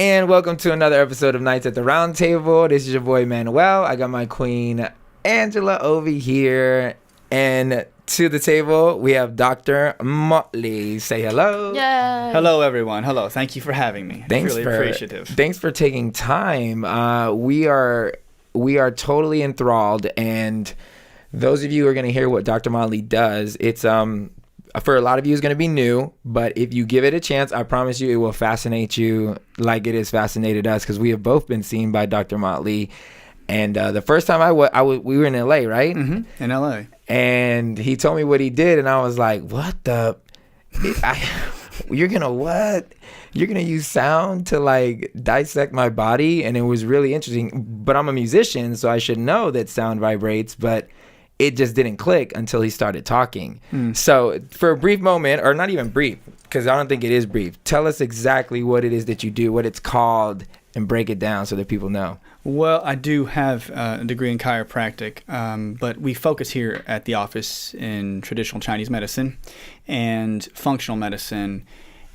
And welcome to another episode of Nights at the Round Table. This is your boy Manuel. I got my queen Angela over here. And to the table, we have Dr. Motley. Say hello. Yay. Hello, everyone. Hello. Thank you for having me. Really appreciative. Thanks for taking time. We are totally enthralled. And those of you who are going to hear what Dr. Motley does, it's for a lot of you, it's going to be new, but if you give it a chance, I promise you it will fascinate you like it has fascinated us, because we have both been seen by Dr. Motley. And the first time we were in LA, right? Mm-hmm. In LA. And he told me what he did, and I was like, what the? You're going to what? You're going to use sound to like dissect my body? And it was really interesting. But I'm a musician, so I should know that sound vibrates, but it just didn't click until he started talking. So for a brief moment, or not even brief, because I don't think it is brief, tell us exactly what it is that you do, what it's called, and break it down so that people know. Well, I do have a degree in chiropractic, but we focus here at the office in traditional Chinese medicine and functional medicine,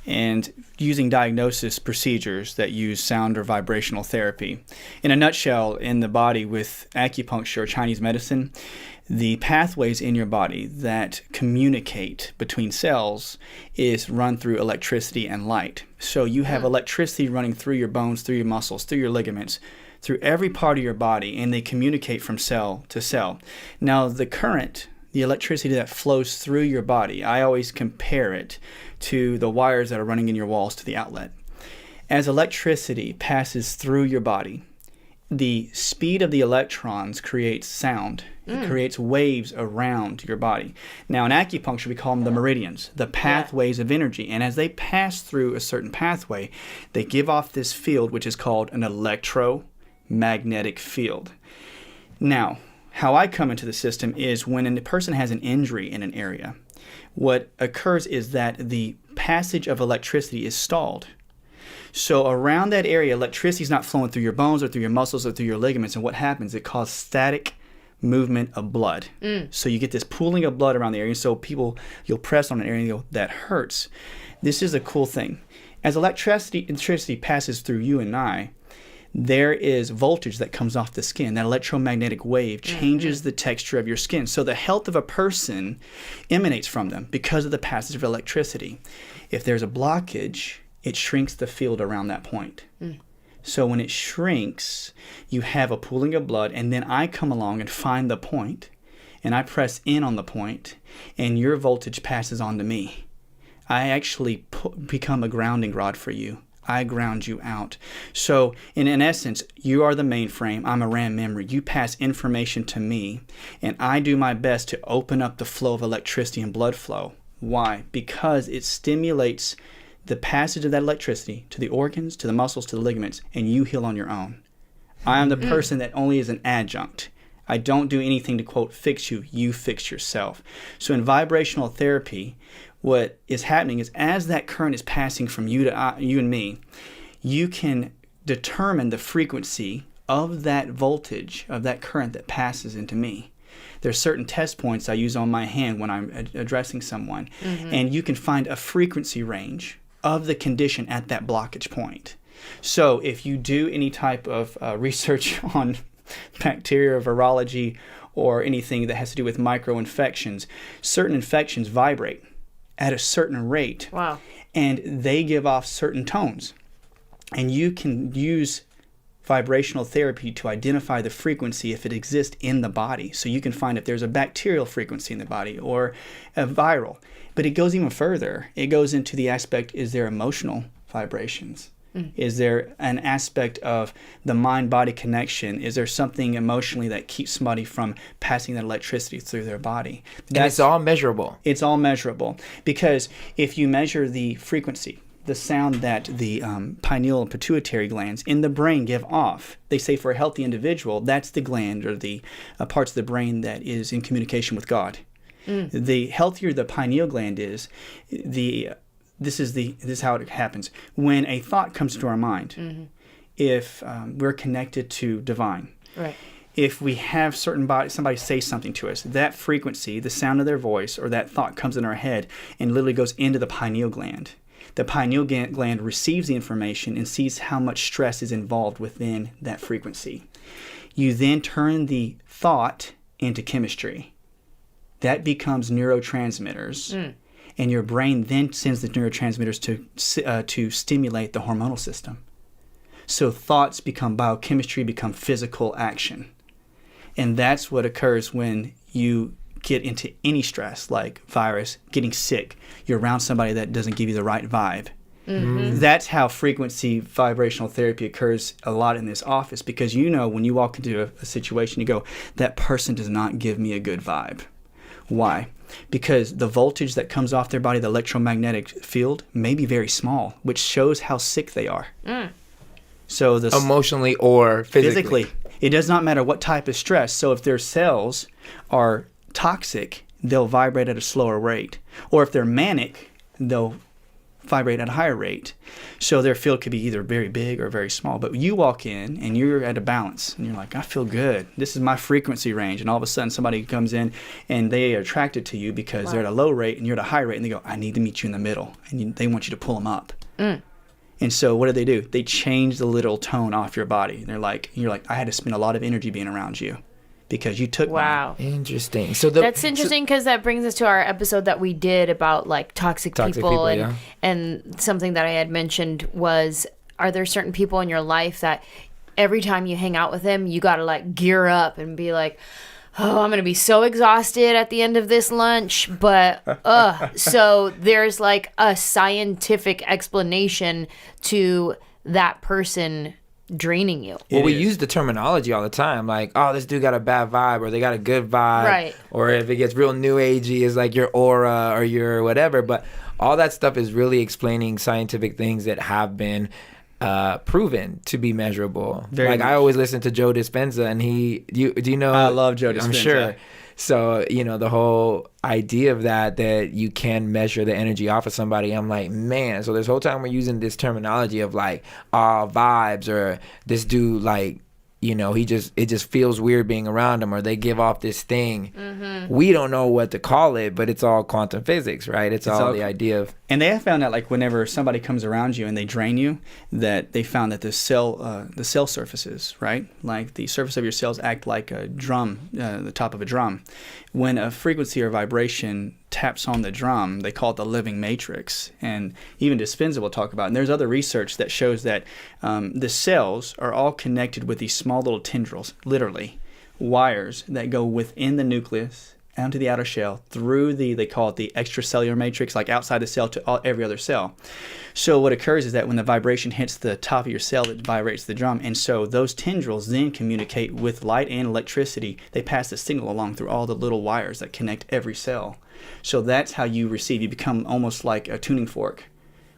and using diagnosis procedures that use sound or vibrational therapy. In a nutshell, in the body with acupuncture or Chinese medicine, the pathways in your body that communicate between cells is run through electricity and light. So you have electricity running through your bones, through your muscles, through your ligaments, through every part of your body, and they communicate from cell to cell. Now, the current, the electricity that flows through your body, I always compare it to the wires that are running in your walls to the outlet. As electricity passes through your body, the speed of the electrons creates sound. It creates waves around your body. Now, in acupuncture, we call them the meridians, the pathways of energy. And as they pass through a certain pathway, they give off this field, which is called an electromagnetic field. Now, how I come into the system is when a person has an injury in an area, what occurs is that the passage of electricity is stalled. So around that area, electricity is not flowing through your bones or through your muscles or through your ligaments. And what happens? It causes static movement of blood. So you get this pooling of blood around the area. So you'll press on an area and you'll, that hurts. This is a cool thing. As electricity passes through you and I, there is voltage that comes off the skin. That electromagnetic wave changes the texture of your skin. So the health of a person emanates from them because of the passage of electricity. If there's a blockage, it shrinks the field around that point. So when it shrinks, you have a pooling of blood, and then I come along and find the point, and I press in on the point, and your voltage passes on to me. I actually become a grounding rod for you. I ground you out. So in essence, you are the mainframe. I'm a RAM memory. You pass information to me, and I do my best to open up the flow of electricity and blood flow. Why? Because it stimulates the passage of that electricity to the organs, to the muscles, to the ligaments, and you heal on your own. I am the person that only is an adjunct. I don't do anything to, quote, fix you. You fix yourself. So in vibrational therapy, what is happening is as that current is passing from you to you and me, you can determine the frequency of that voltage, of that current that passes into me. There's certain test points I use on my hand when I'm addressing someone, and you can find a frequency range of the condition at that blockage point. So if you do any type of research on bacteria or virology or anything that has to do with micro-infections, certain infections vibrate at a certain rate. Wow. And they give off certain tones. And you can use vibrational therapy to identify the frequency if it exists in the body. So you can find if there's a bacterial frequency in the body or a viral. But it goes even further. It goes into the aspect, is there emotional vibrations? Is there an aspect of the mind-body connection? Is there something emotionally that keeps somebody from passing that electricity through their body? And it's all measurable. It's all measurable. Because if you measure the frequency, the sound that the pineal and pituitary glands in the brain give off, they say for a healthy individual, that's the gland or the parts of the brain that is in communication with God. The healthier the pineal gland is, this is how it happens. When a thought comes to our mind, if we're connected to divine, Right. if we have somebody say something to us, that frequency, the sound of their voice or that thought comes in our head and literally goes into the pineal gland. The pineal gland receives the information and sees how much stress is involved within that frequency. You then turn the thought into chemistry. That becomes neurotransmitters. And your brain then sends the neurotransmitters to stimulate the hormonal system. So thoughts become biochemistry, become physical action. And that's what occurs when you get into any stress, like virus, getting sick. You're around somebody that doesn't give you the right vibe. That's how frequency vibrational therapy occurs a lot in this office, because when you walk into a situation, you go, that person does not give me a good vibe. Why? Because the voltage that comes off their body, the electromagnetic field, may be very small, which shows how sick they are. So emotionally or physically. It does not matter what type of stress. So if their cells are toxic, they'll vibrate at a slower rate. Or if they're manic, they'll vibrate at a higher rate. So their field could be either very big or very small. But you walk in and you're at a balance and you're like, I feel good. This is my frequency range. And all of a sudden somebody comes in and they are attracted to you because they're at a low rate and you're at a high rate. And they go, I need to meet you in the middle. And they want you to pull them up. And so what do? They change the little tone off your body. You're like, I had to spend a lot of energy being around you because you took Wow. Interesting. That's interesting, because that brings us to our episode that we did about like toxic people and something that I had mentioned was, are there certain people in your life that every time you hang out with them, you got to like gear up and be like, oh, I'm going to be so exhausted at the end of this lunch, but so there's like a scientific explanation to that person draining you. Well, we use the terminology all the time, like, oh, this dude got a bad vibe, or they got a good vibe, right? Or if it gets real new agey, it's like your aura or your whatever. But all that stuff is really explaining scientific things that have been proven to be measurable. I always listen to Joe Dispenza, and do you know? I love Joe Dispenza. I'm sure. So, the whole idea of that you can measure the energy off of somebody, I'm like, man, so this whole time we're using this terminology of like, vibes, or this dude, like, it just feels weird being around him, or they give off this thing. We don't know what to call it, but it's all quantum physics, right? It's all the idea of. And they have found out, like, whenever somebody comes around you and they drain you, that they found that the cell surfaces, right, like the surface of your cells act like a drum, the top of a drum. When a frequency or vibration taps on the drum, they call it the living matrix. And even Dispenza will talk about it. And there's other research that shows that the cells are all connected with these small little tendrils, literally wires that go within the nucleus, onto the outer shell, through they call it the extracellular matrix, like outside the cell to every other cell. So what occurs is that when the vibration hits the top of your cell, it vibrates the drum. And so those tendrils then communicate with light and electricity. They pass the signal along through all the little wires that connect every cell. So that's how you receive. You become almost like a tuning fork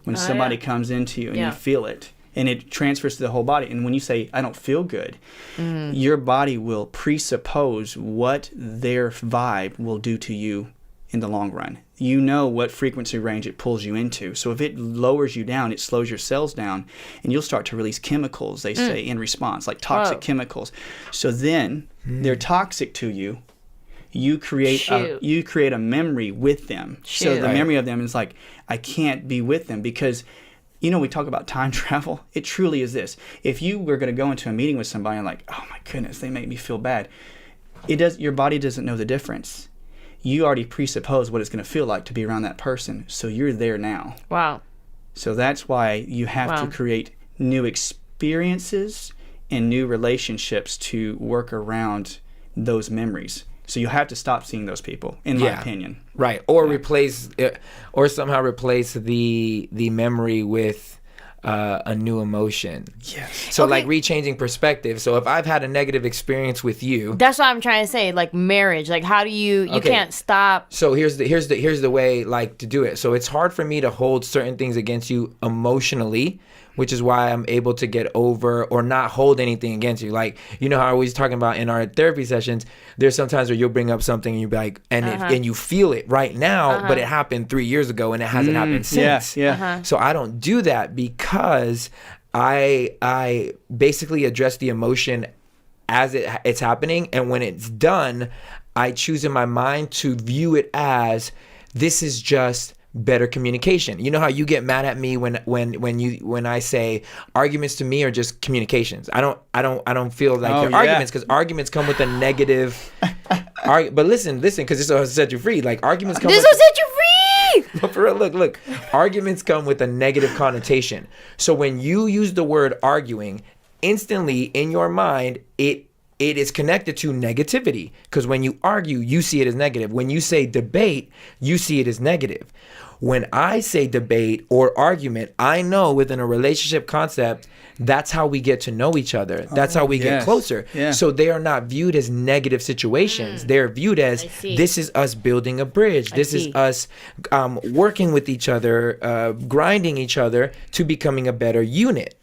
when somebody comes into you and you feel it. And it transfers to the whole body. And when you say, I don't feel good, your body will presuppose what their vibe will do to you in the long run. You know what frequency range it pulls you into. So if it lowers you down, it slows your cells down, and you'll start to release chemicals, they say, in response, like toxic chemicals. So then they're toxic to you. You create a memory with them. So the memory of them is like, I can't be with them because... we talk about time travel. It truly is this. If you were going to go into a meeting with somebody and like, oh my goodness, they make me feel bad. Your body doesn't know the difference. You already presuppose what it's going to feel like to be around that person. So you're there now. Wow. So that's why you have to create new experiences and new relationships to work around those memories. So you have to stop seeing those people, in my opinion. Right. Or replace it, or somehow replace the memory with a new emotion. Yes. So like rechanging perspective. So if I've had a negative experience with you, that's what I'm trying to say. Like marriage. Like how do you can't stop. So here's the way like to do it. So it's hard for me to hold certain things against you emotionally, which is why I'm able to get over or not hold anything against you. Like, how I always talking about in our therapy sessions, there's sometimes where you'll bring up something and you'll be like, and you feel it right now, but it happened 3 years ago and it hasn't happened since. So I don't do that because I basically address the emotion as it's happening. And when it's done, I choose in my mind to view it as, this is just better communication. You know how you get mad at me when I say arguments to me are just communications. I don't feel like they're arguments, because arguments come with a negative. But listen, because this will set you free. Like arguments come. This will set you free. But for real, look. Arguments come with a negative connotation. So when you use the word arguing, instantly in your mind, it is connected to negativity, because when you argue, you see it as negative. When you say debate, you see it as negative. When I say debate or argument, I know within a relationship concept, that's how we get to know each other. That's how we get closer. Yeah. So they are not viewed as negative situations. They're viewed as, this is us building a bridge. This is us working with each other, grinding each other to becoming a better unit.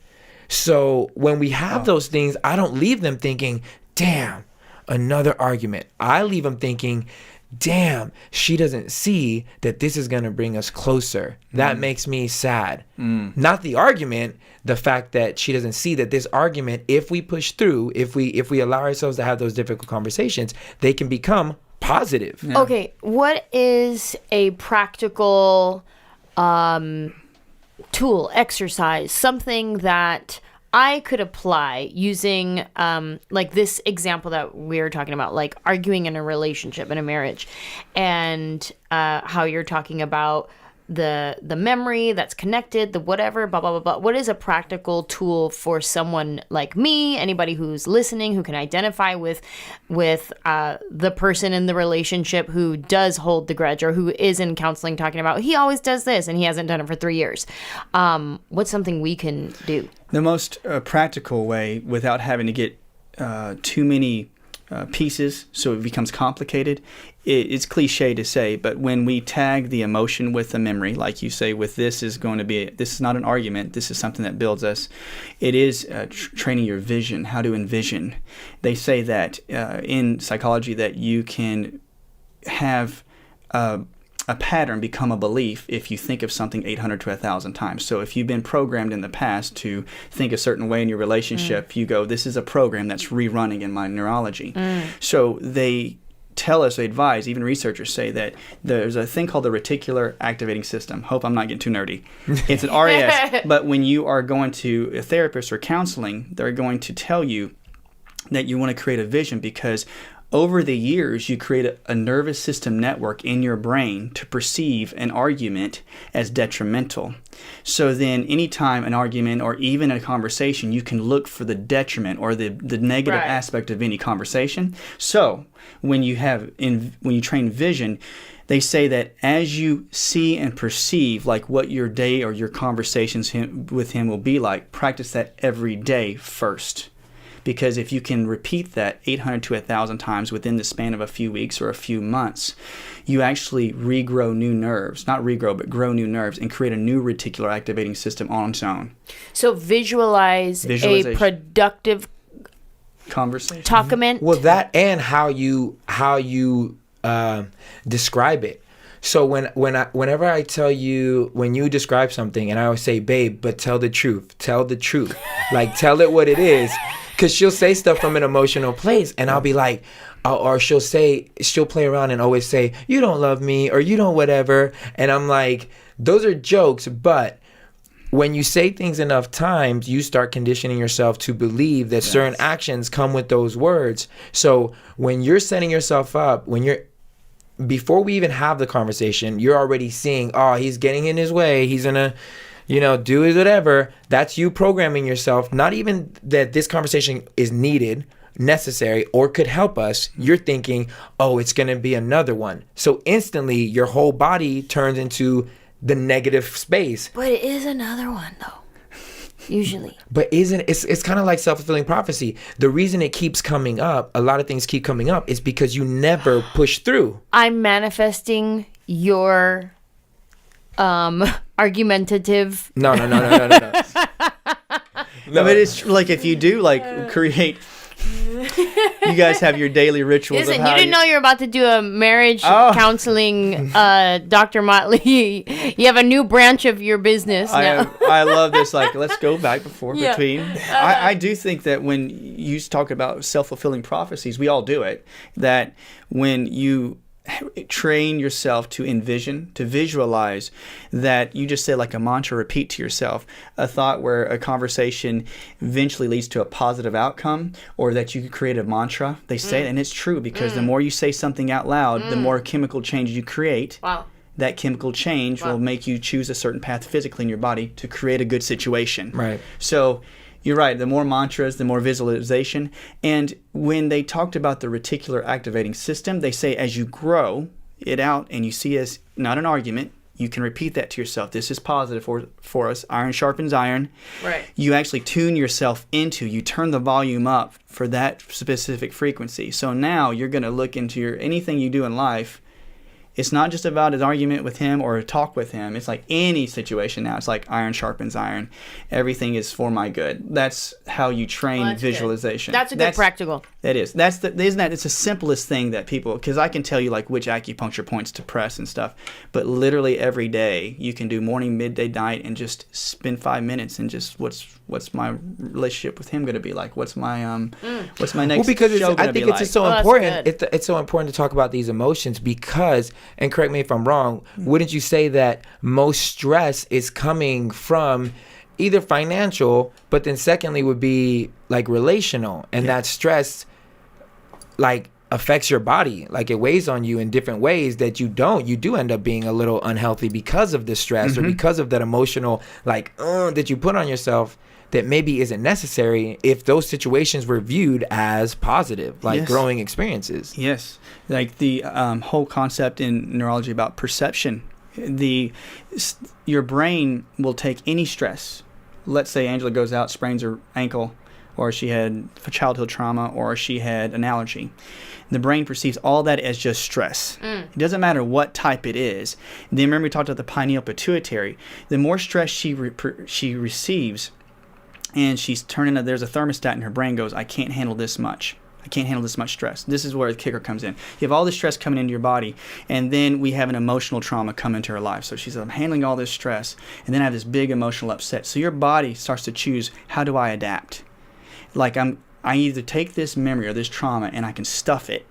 So when we have those things, I don't leave them thinking, damn, another argument. I leave them thinking, damn, she doesn't see that this is going to bring us closer. That makes me sad. Not the argument, the fact that she doesn't see that this argument, if we push through, if we allow ourselves to have those difficult conversations, they can become positive. Yeah. Okay, what is a practical tool, exercise, something that I could apply using like this example that we're talking about, like arguing in a relationship, in a marriage, and how you're talking about the memory that's connected, the whatever, blah, blah, blah, blah. What is a practical tool for someone like me, anybody who's listening, who can identify with the person in the relationship who does hold the grudge, or who is in counseling talking about, he always does this and he hasn't done it for 3 years. What's something we can do? The most practical way, without having to get too many pieces so it becomes complicated, it's cliche to say, but when we tag the emotion with the memory, like you say, with this is not an argument, this is something that builds us. It is training your vision, how to envision. They say that in psychology that you can have a pattern become a belief if you think of something 800 to 1,000 times. So if you've been programmed in the past to think a certain way in your relationship, you go, this is a program that's rerunning in my neurology. So they tell us, they advise, even researchers say that there's a thing called the reticular activating system. Hope I'm not getting too nerdy. It's an RES, but when you are going to a therapist or counseling, they're going to tell you that you want to create a vision, because over the years, you create a nervous system network in your brain to perceive an argument as detrimental. So then anytime an argument or even a conversation, you can look for the detriment or the negative aspect of any conversation. So when you train vision, they say that as you see and perceive like what your day or your conversations with him will be like, practice that every day first. Because if you can repeat that 800 to 1,000 times within the span of a few weeks or a few months, you actually regrow new nerves. Not regrow, but grow new nerves and create a new reticular activating system on its own. So visualize a productive conversation. Talkament. Well, that and how you describe it. So whenever I tell you, when you describe something, and I always say, babe, but tell the truth. Tell the truth. Like, tell it what it is. Because she'll say stuff from an emotional place, and I'll be like, or she'll play around and always say, you don't love me, or you don't whatever. And I'm like, those are jokes, but when you say things enough times, you start conditioning yourself to believe that certain actions come with those words. So when you're setting yourself up, before we even have the conversation, you're already seeing, oh, he's getting in his way, he's gonna do it, whatever. That's you programming yourself. Not even that this conversation is needed, necessary, or could help us. You're thinking, oh, it's going to be another one. So instantly, your whole body turns into the negative space. But it is another one, though. Usually. But it's kind of like self-fulfilling prophecy. The reason it keeps coming up, a lot of things keep coming up, is because you never push through. I'm manifesting your argumentative. No. No, but it's like if you do create. You guys have your daily rituals. Listen, you didn't know you were about to do a marriage counseling, Dr. Motley. You have a new branch of your business now. I love this. Like, let's go back between. I do think that when you talk about self-fulfilling prophecies, we all do it. That when you train yourself to envision, to visualize that you just say like a mantra, repeat to yourself a thought where a conversation eventually leads to a positive outcome, or that you could create a mantra. They say it, and it's true, because the more you say something out loud, the more chemical change you create. Wow. That chemical change will make you choose a certain path physically in your body to create a good situation. Right. So you're right. The more mantras, the more visualization. And when they talked about the reticular activating system, they say as you grow it out and you see as not an argument, you can repeat that to yourself. This is positive for us. Iron sharpens iron. Right. You actually tune yourself you turn the volume up for that specific frequency. So now you're going to look into anything you do in life. It's not just about an argument with him or a talk with him. It's like any situation now. It's like iron sharpens iron. Everything is for my good. That's how you train visualization. Good. That's a good practical. That is. It's the simplest thing that people, because I can tell you like which acupuncture points to press and stuff, but literally every day you can do morning, midday, night, and just spend 5 minutes and just what's my relationship with him going to be like? What's my next show I think it's just so important. It's so important to talk about these emotions because, and correct me if I'm wrong, wouldn't you say that most stress is coming from either financial, but then secondly would be like relational, and that stress like affects your body, like it weighs on you in different ways that you do end up being a little unhealthy because of the stress or because of that emotional like that you put on yourself that maybe isn't necessary if those situations were viewed as positive, like growing experiences. Yes. Like the whole concept in neurology about perception. Your brain will take any stress. Let's say Angela goes out, sprains her ankle, or she had a childhood trauma, or she had an allergy. The brain perceives all that as just stress. It doesn't matter what type it is. Then remember we talked about the pineal pituitary. The more stress she receives, and she's there's a thermostat in her brain goes, I can't handle this much. I can't handle this much stress. This is where the kicker comes in. You have all this stress coming into your body, and then we have an emotional trauma come into her life. So she's I'm handling all this stress, and then I have this big emotional upset. So your body starts to choose, how do I adapt? Like I either take this memory or this trauma and I can stuff it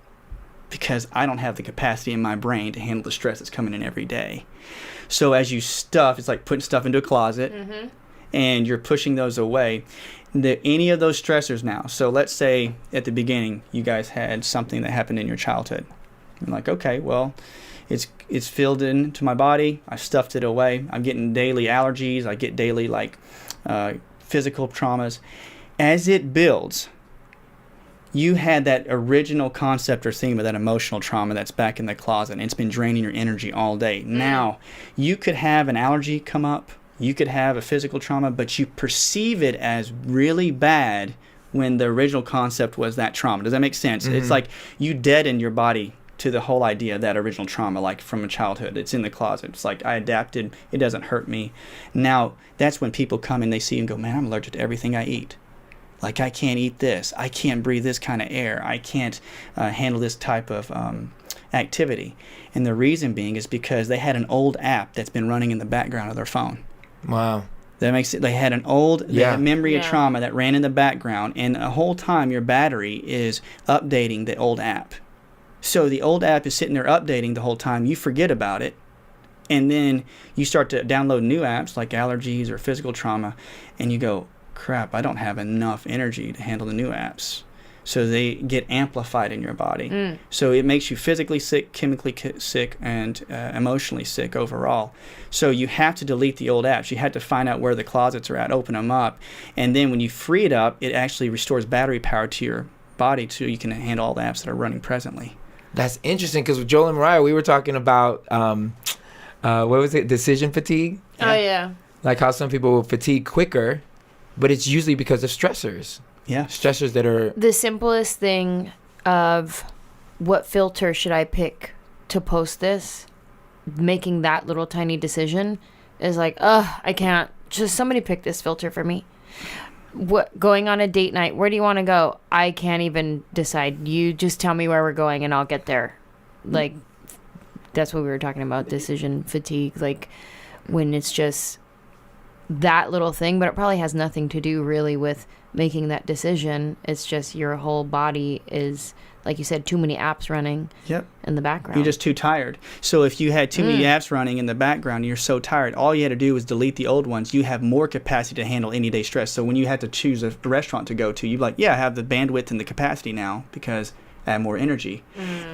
because I don't have the capacity in my brain to handle the stress that's coming in every day. So as you stuff, it's like putting stuff into a closet, and you're pushing those away. Any of those stressors now. So let's say at the beginning you guys had something that happened in your childhood. I'm like, okay, well, it's filled into my body. I stuffed it away. I'm getting daily allergies. I get daily physical traumas. As it builds, you had that original concept or theme of that emotional trauma that's back in the closet, and it's been draining your energy all day. Now, you could have an allergy come up. You could have a physical trauma, but you perceive it as really bad when the original concept was that trauma. Does that make sense? It's like you deaden your body to the whole idea of that original trauma, like from a childhood. It's in the closet. It's like I adapted. It doesn't hurt me. Now, that's when people come and they see and go, man, I'm allergic to everything I eat. Like I can't eat this. I can't breathe this kind of air. I can't handle this type of activity. And the reason being is because they had an old app that's been running in the background of their phone. Wow. That makes it. They had an old memory of trauma that ran in the background, and the whole time your battery is updating the old app. So the old app is sitting there updating the whole time. You forget about it, and then you start to download new apps like allergies or physical trauma, and you go, crap, I don't have enough energy to handle the new apps. So they get amplified in your body. So it makes you physically sick, chemically sick, and emotionally sick overall. So you have to delete the old apps. You have to find out where the closets are at, open them up. And then when you free it up, it actually restores battery power to your body so you can handle all the apps that are running presently. That's interesting because with Joel and Mariah, we were talking about, what was it, decision fatigue? Oh, yeah. Like how some people will fatigue quicker, but it's usually because of stressors. Yeah. Stressors that are... The simplest thing of what filter should I pick to post this, making that little tiny decision is like, I can't. Just somebody pick this filter for me. Going on a date night, where do you want to go? I can't even decide. You just tell me where we're going and I'll get there. Like, that's what we were talking about, decision fatigue. Like, when it's just... that little thing, but it probably has nothing to do really with making that decision. It's just your whole body is, like you said, too many apps running in the background. You're just too tired. So if you had too many apps running in the background and you're so tired, all you had to do was delete the old ones. You have more capacity to handle any day stress. So when you had to choose a restaurant to go to, you're like, I have the bandwidth and the capacity now because I have more energy.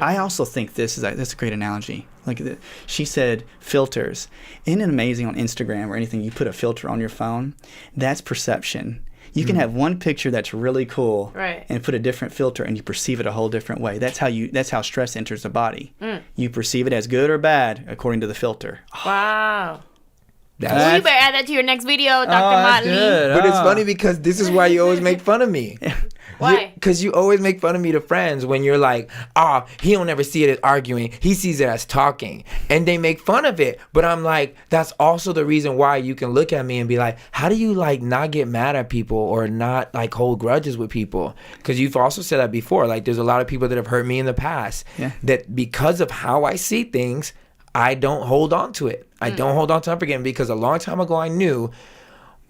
I also think that's a great analogy. Like she said, filters. Isn't it amazing on Instagram or anything, you put a filter on your phone? That's perception. You can have one picture that's really cool, and put a different filter, and you perceive it a whole different way. That's how stress enters the body. You perceive it as good or bad according to the filter. Wow. You better add that to your next video, Dr. Motley. But it's funny because this is why you always make fun of me. Why? Because you always make fun of me to friends when you're like, he don't ever see it as arguing. He sees it as talking. And they make fun of it. But I'm like, that's also the reason why you can look at me and be like, how do you like not get mad at people or not like hold grudges with people? Because you've also said that before. Like there's a lot of people that have hurt me in the past that because of how I see things, I don't hold on to it. I don't hold on to unforgiveness because a long time ago I knew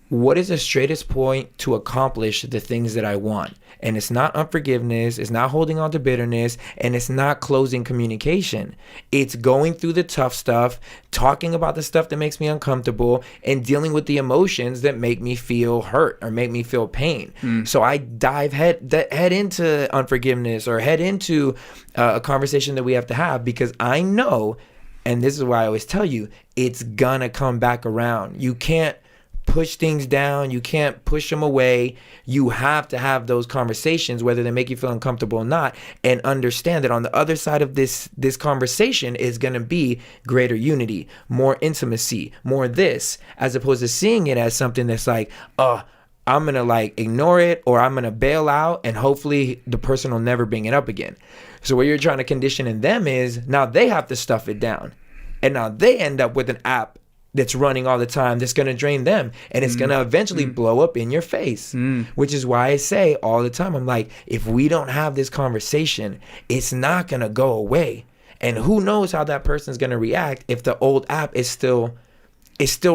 what is the straightest point to accomplish the things that I want. And it's not unforgiveness, it's not holding on to bitterness, and it's not closing communication. It's going through the tough stuff, talking about the stuff that makes me uncomfortable, and dealing with the emotions that make me feel hurt or make me feel pain. So I dive head into unforgiveness or head into a conversation that we have to have because I know, and this is why I always tell you, it's gonna come back around. You can't push things down. You can't push them away. You have to have those conversations, whether they make you feel uncomfortable or not, and understand that on the other side of this conversation is going to be greater unity, more intimacy, more this, as opposed to seeing it as something that's like, I'm going to like ignore it or I'm going to bail out and hopefully the person will never bring it up again. So what you're trying to condition in them is now they have to stuff it down. And now they end up with an app that's running all the time that's going to drain them. And it's going to eventually blow up in your face, which is why I say all the time, I'm like, if we don't have this conversation, it's not going to go away. And who knows how that person's going to react if the old app is still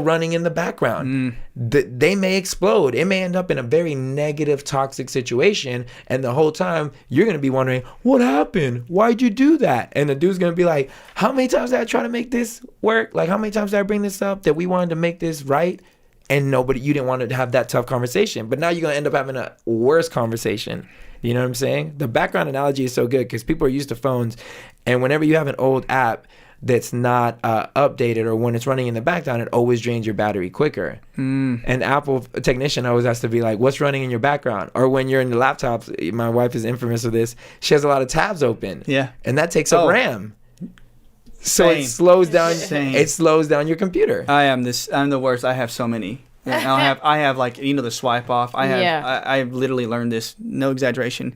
running in the background. They may explode. It may end up in a very negative, toxic situation. And the whole time, you're going to be wondering, what happened? Why'd you do that? And the dude's going to be like, how many times did I try to make this work? Like, how many times did I bring this up that we wanted to make this right? And you didn't want to have that tough conversation. But now you're going to end up having a worse conversation. You know what I'm saying? The background analogy is so good because people are used to phones. And whenever you have an old app that's not updated or when it's running in the background, it always drains your battery quicker. And Apple technician always has to be like, what's running in your background? Or when you're in the laptops, my wife is infamous for this, she has a lot of tabs open. Yeah. And that takes up RAM. So it slows down your computer. I'm the worst. I have so many. I have like, the swipe off. I've literally learned this, no exaggeration,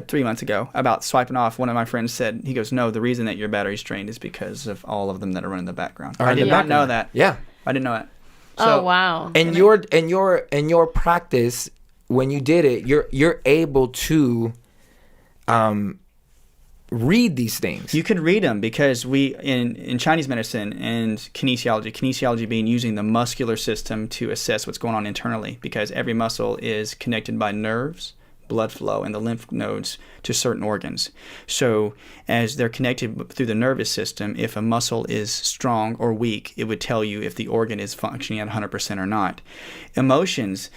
3 months ago about swiping off. One of my friends said, he goes, no, the reason that your battery's drained is because of all of them that are running in the background. I did not know that. Yeah. I didn't know that. So, wow. And your practice, when you did it, you're able to read these things. You can read them because we in Chinese medicine and kinesiology being using the muscular system to assess what's going on internally, because every muscle is connected by nerves, blood flow, and the lymph nodes to certain organs. So as they're connected through the nervous system, if a muscle is strong or weak, it would tell you if the organ is functioning at 100% or not. Emotions,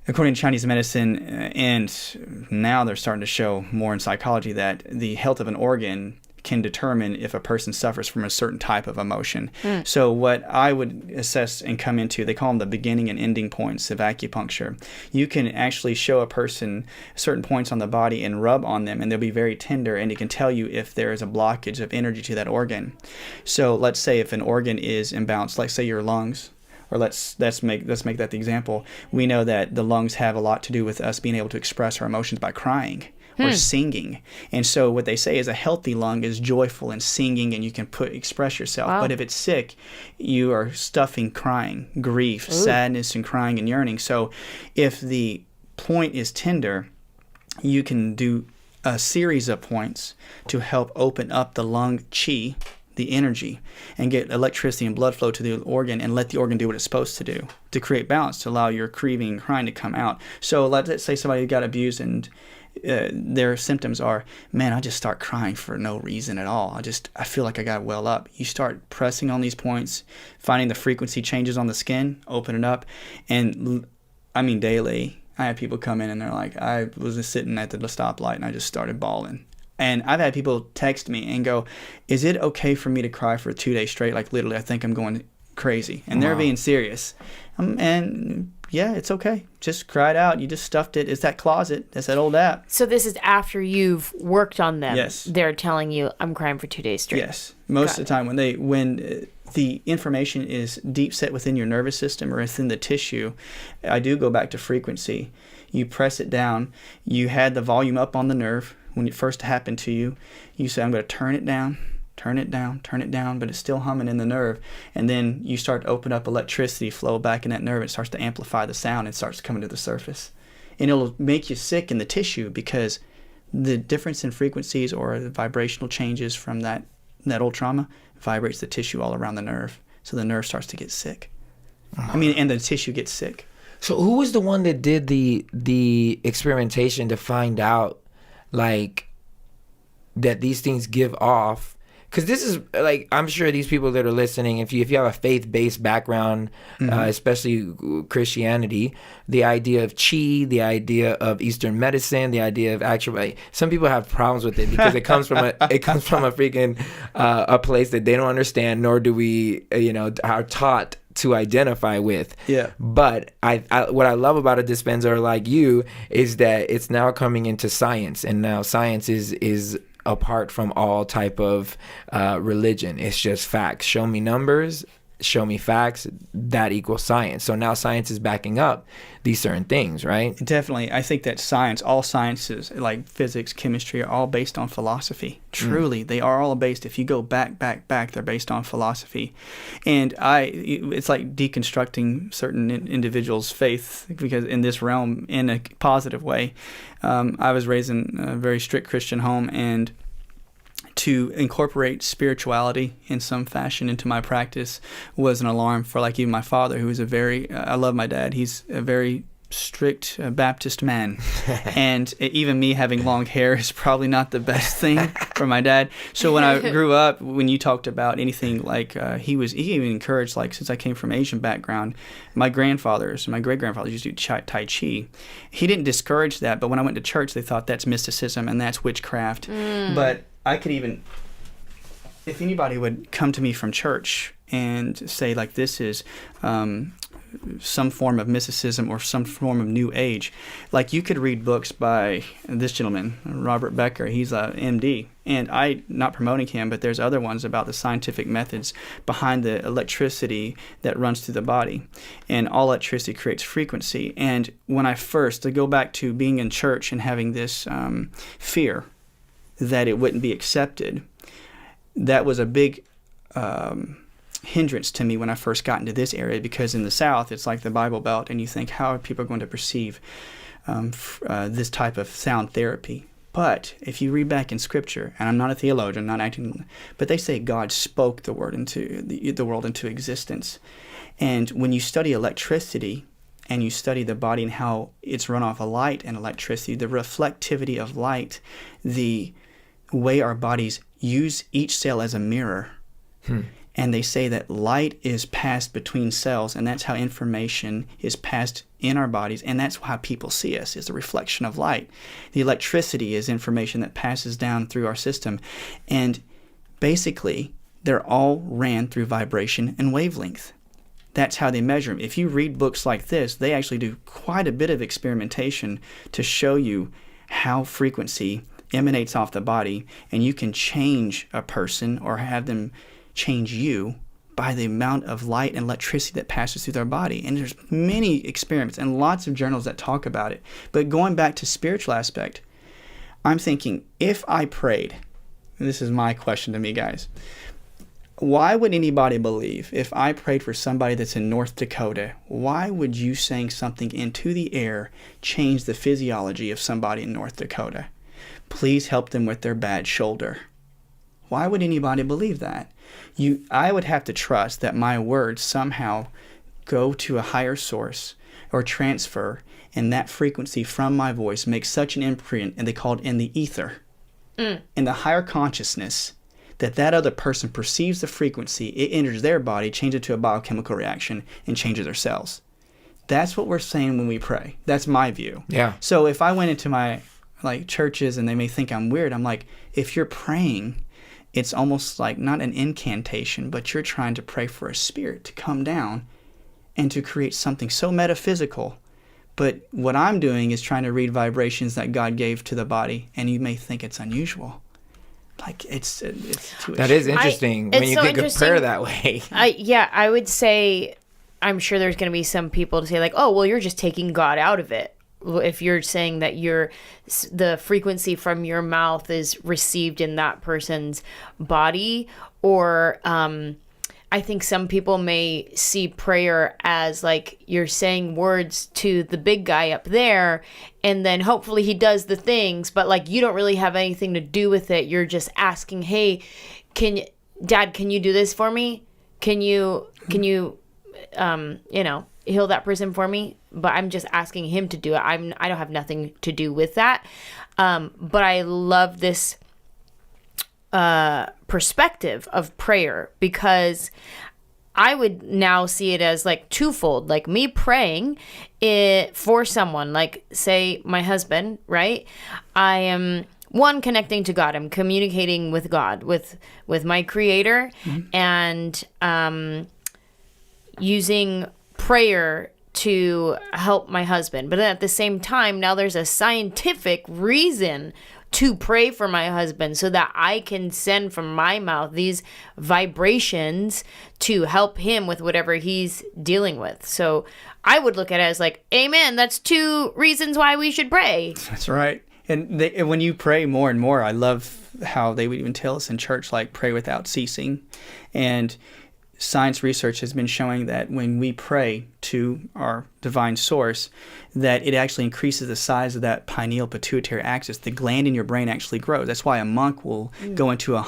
according to Chinese medicine, and now they're starting to show more in psychology, that the health of an organ can determine if a person suffers from a certain type of emotion. So what I would assess and come into, they call them the beginning and ending points of acupuncture. You can actually show a person certain points on the body and rub on them, and they'll be very tender, and it can tell you if there is a blockage of energy to that organ. So let's say if an organ is imbalanced, like say your lungs, or let's make that the example. We know that the lungs have a lot to do with us being able to express our emotions by crying or singing. And so what they say is a healthy lung is joyful and singing, and you can express yourself. Wow. But if it's sick, you are stuffing crying, grief, sadness, and crying and yearning. So if the point is tender, you can do a series of points to help open up the lung qi, the energy, and get electricity and blood flow to the organ and let the organ do what it's supposed to do to create balance, to allow your grieving and crying to come out. So let's say somebody got abused and their symptoms are, man, I just start crying for no reason at all. I feel like I got to well up. You start pressing on these points, finding the frequency changes on the skin, open it up, and I mean daily, I have people come in and they're like, I was just sitting at the stoplight and I just started bawling. And I've had people text me and go, is it okay for me to cry for 2 days straight? Like literally, I think I'm going crazy. And they're being serious. And yeah, it's okay. Just cry it out. You just stuffed it. It's that closet. That's that old app. So this is after you've worked on them. Yes. They're telling you, I'm crying for 2 days straight. Yes. Most of the time when the information is deep set within your nervous system or within the tissue, I do go back to frequency. You press it down. You had the volume up on the nerve. When it first happened to you, you say, I'm going to turn it down, but it's still humming in the nerve. And then you start to open up electricity flow back in that nerve. It starts to amplify the sound and starts coming to the surface. And it'll make you sick in the tissue because the difference in frequencies or the vibrational changes from that old trauma vibrates the tissue all around the nerve. So the nerve starts to get sick. And the tissue gets sick. So who was the one that did the experimentation to find out like that these things give off? Because this is like, I'm sure these people that are listening, if you have a faith-based background, especially Christianity, the idea of chi, the idea of Eastern medicine, the idea of actual, some people have problems with it because it comes from a freaking a place that they don't understand, nor do we are taught to identify with. Yeah. But I what I love about a dispenser like you is that it's now coming into science, and now science is apart from all type of religion. It's just facts. Show me numbers, show me facts, that equals science. So now science is backing up these certain things, right? Definitely. I think that science, all sciences like physics, chemistry, are all based on philosophy. Truly, they are all based. If you go back, they're based on philosophy. And it's like deconstructing certain individuals' faith, because in this realm, in a positive way. I was raised in a very strict Christian home, and to incorporate spirituality in some fashion into my practice was an alarm for like even my father, who is I love my dad. He's a very strict Baptist man. And even me having long hair is probably not the best thing for my dad. So when I grew up, when you talked about anything like, he even encouraged, like, since I came from Asian background, my grandfathers, my great-grandfathers used to do Tai Chi. He didn't discourage that, but when I went to church, they thought that's mysticism and that's witchcraft. But I could even, if anybody would come to me from church and say, like, this is some form of mysticism or some form of new age, like, you could read books by this gentleman, Robert Becker. He's a MD, and I, not promoting him, but there's other ones about the scientific methods behind the electricity that runs through the body, and all electricity creates frequency. And when to go back to being in church and having this fear that it wouldn't be accepted, that was a big hindrance to me when I first got into this area, because in the South, it's like the Bible Belt, and you think, how are people going to perceive this type of sound therapy? But if you read back in Scripture, and I'm not a theologian, not acting, but they say God spoke the world into existence. And when you study electricity, and you study the body and how it's run off of light and electricity, the reflectivity of light, the way our bodies use each cell as a mirror. And they say that light is passed between cells, and that's how information is passed in our bodies, and that's how people see us, is a reflection of light. The electricity is information that passes down through our system. And basically, they're all ran through vibration and wavelength. That's how they measure them. If you read books like this, they actually do quite a bit of experimentation to show you how frequency emanates off the body, and you can change a person or have them change you by the amount of light and electricity that passes through their body. And there's many experiments and lots of journals that talk about it. But going back to spiritual aspect, I'm thinking, if I prayed, and this is my question to me, guys, why would anybody believe if I prayed for somebody that's in North Dakota? Why would you saying something into the air change the physiology of somebody in North Dakota? Please help them with their bad shoulder. Why would anybody believe that? I would have to trust that my words somehow go to a higher source or transfer, and that frequency from my voice makes such an imprint, and they call it in the ether, in the higher consciousness, that other person perceives the frequency, it enters their body, changes it to a biochemical reaction, and changes their cells. That's what we're saying when we pray. That's my view. Yeah. So if I went into my churches and they may think I'm weird, I'm like, if you're praying, it's almost like not an incantation, but you're trying to pray for a spirit to come down and to create something so metaphysical. But what I'm doing is trying to read vibrations that God gave to the body, and you may think it's unusual. Like it's too extreme. That is interesting when you think of prayer that way. I would say, I'm sure there's going to be some people to say like, oh, well, you're just taking God out of it. If you're saying that the frequency from your mouth is received in that person's body, or I think some people may see prayer as like you're saying words to the big guy up there, and then hopefully he does the things, but like you don't really have anything to do with it. You're just asking, hey, Dad, can you do this for me? Can you heal that person for me? But I'm just asking him to do it. I don't have nothing to do with that. But I love this perspective of prayer, because I would now see it as like twofold, like me praying it for someone, like say my husband, right? I am connecting to God. I'm communicating with God, with my creator, and using prayer to help my husband. But at the same time, now there's a scientific reason to pray for my husband, so that I can send from my mouth these vibrations to help him with whatever he's dealing with. So I would look at it as like, amen, that's 2 reasons why we should pray. That's right. And when you pray more and more, I love how they would even tell us in church, like, pray without ceasing. And science research has been showing that when we pray to our divine source, that it actually increases the size of that pineal pituitary axis. The gland in your brain actually grows. That's why a monk will go into a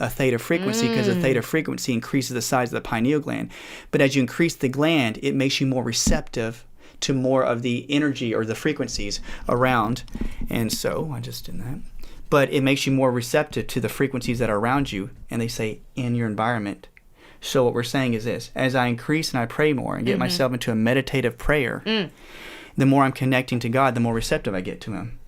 theta frequency, because the theta frequency increases the size of the pineal gland. But as you increase the gland, it makes you more receptive to more of the energy or the frequencies around. And so I just did that. But it makes you more receptive to the frequencies that are around you, and they say in your environment. So what we're saying is this: as I increase and I pray more and get myself into a meditative prayer, the more I'm connecting to God, the more receptive I get to him.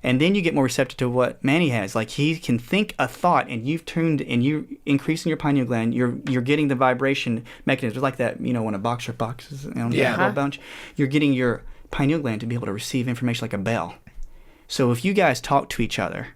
And then you get more receptive to what Manny has. Like, he can think a thought, and you've tuned, and you're increasing your pineal gland, you're getting the vibration mechanism. It's like that, when a boxer boxes on a bunch, you're getting your pineal gland to be able to receive information like a bell. So if you guys talk to each other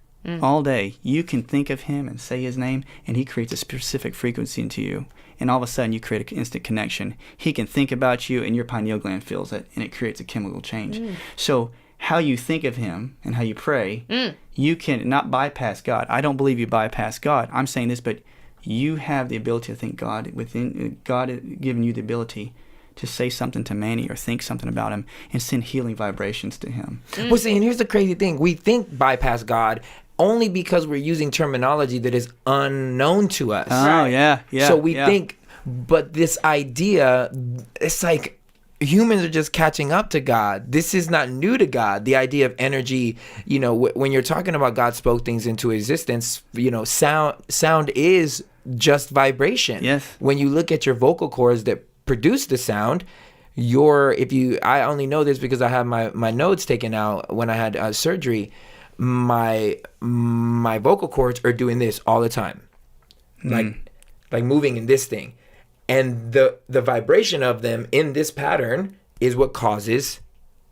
all day, you can think of him and say his name, and he creates a specific frequency into you. And all of a sudden, you create an instant connection. He can think about you, and your pineal gland feels it, and it creates a chemical change. So how you think of him and how you pray, you can not bypass God. I don't believe you bypass God. I'm saying this, but you have the ability to think God within. God has given you the ability to say something to Manny or think something about him and send healing vibrations to him. Well, see, and here's the crazy thing. We think bypass God only because we're using terminology that is unknown to us. Oh, yeah. So we think, but this idea, it's like humans are just catching up to God. This is not new to God. The idea of energy, when you're talking about God spoke things into existence, sound is just vibration. Yes. When you look at your vocal cords that produce the sound, I only know this because I had my nodes taken out when I had surgery. My vocal cords are doing this all the time, like moving in this thing, and the vibration of them in this pattern is what causes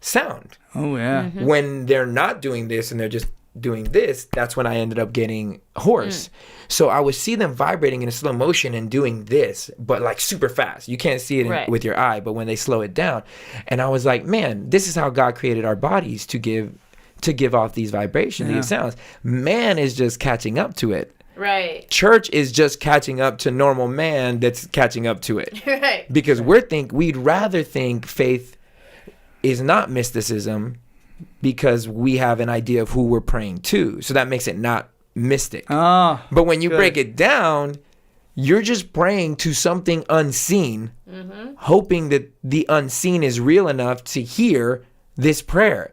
sound. Oh yeah. When they're not doing this and they're just doing this, that's when I ended up getting hoarse. So I would see them vibrating in a slow motion and doing this, but like super fast. You can't see it with your eye, but when they slow it down, and I was like, man, this is how God created our bodies to give off these vibrations, these sounds. Man is just catching up to it. Right. Church is just catching up to normal man that's catching up to it. Right. Because we'd rather think faith is not mysticism because we have an idea of who we're praying to. So that makes it not mystic. Oh, but when you break it down, You're just praying to something unseen, hoping that the unseen is real enough to hear this prayer.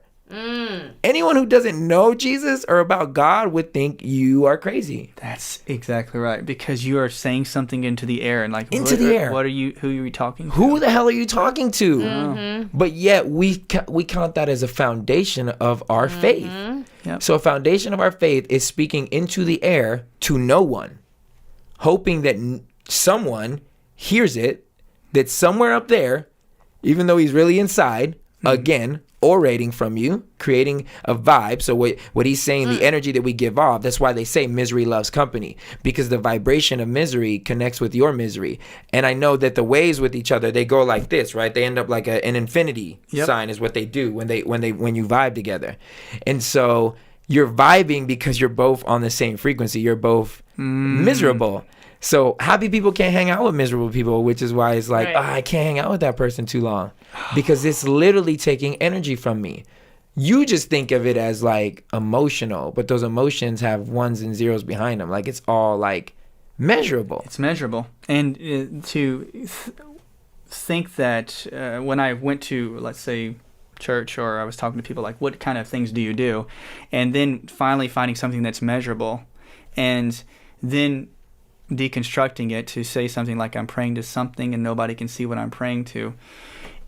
Anyone who doesn't know Jesus or about God would think you are crazy. That's exactly right, because you are saying something into the air and like into the air. Who are you talking to? Who the hell are you talking to? But yet we count that as a foundation of our faith. Yep. So a foundation of our faith is speaking into the air to no one, hoping that someone hears it, that somewhere up there, even though he's really inside, again, orating from you, creating a vibe. So what he's saying, the energy that we give off, that's why they say misery loves company, because the vibration of misery connects with your misery. And I know that the waves with each other, they go like this, right? They end up like an infinity sign is what they do when you vibe together. And so you're vibing because you're both on the same frequency. You're both miserable. So happy people can't hang out with miserable people, which is why it's like, I can't hang out with that person too long, because it's literally taking energy from me. You just think of it as like emotional, but those emotions have ones and zeros behind them. Like it's all like measurable. It's measurable. And to think that when I went to, let's say, church, or I was talking to people like, what kind of things do you do? And then finally finding something that's measurable, and then deconstructing it to say something like I'm praying to something and nobody can see what I'm praying to.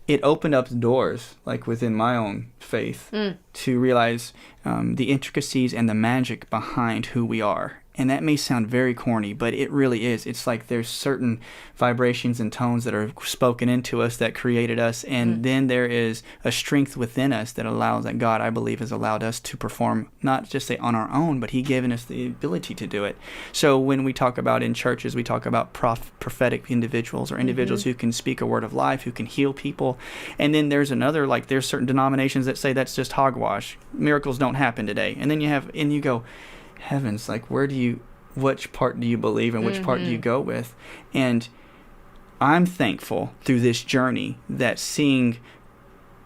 It opened up doors, like within my own faith, to realize the intricacies and the magic behind who we are. And that may sound very corny, but it really is. It's like there's certain vibrations and tones that are spoken into us that created us, and then there is a strength within us that allows, that God, I believe, has allowed us to perform, not just say on our own, but He given us the ability to do it. So when we talk about in churches, we talk about prophetic individuals, or individuals who can speak a word of life, who can heal people. And then there's another, like there's certain denominations that say that's just hogwash. Miracles don't happen today. And then you go, heavens, like which part do you believe and which part do you go with? And I'm thankful through this journey that seeing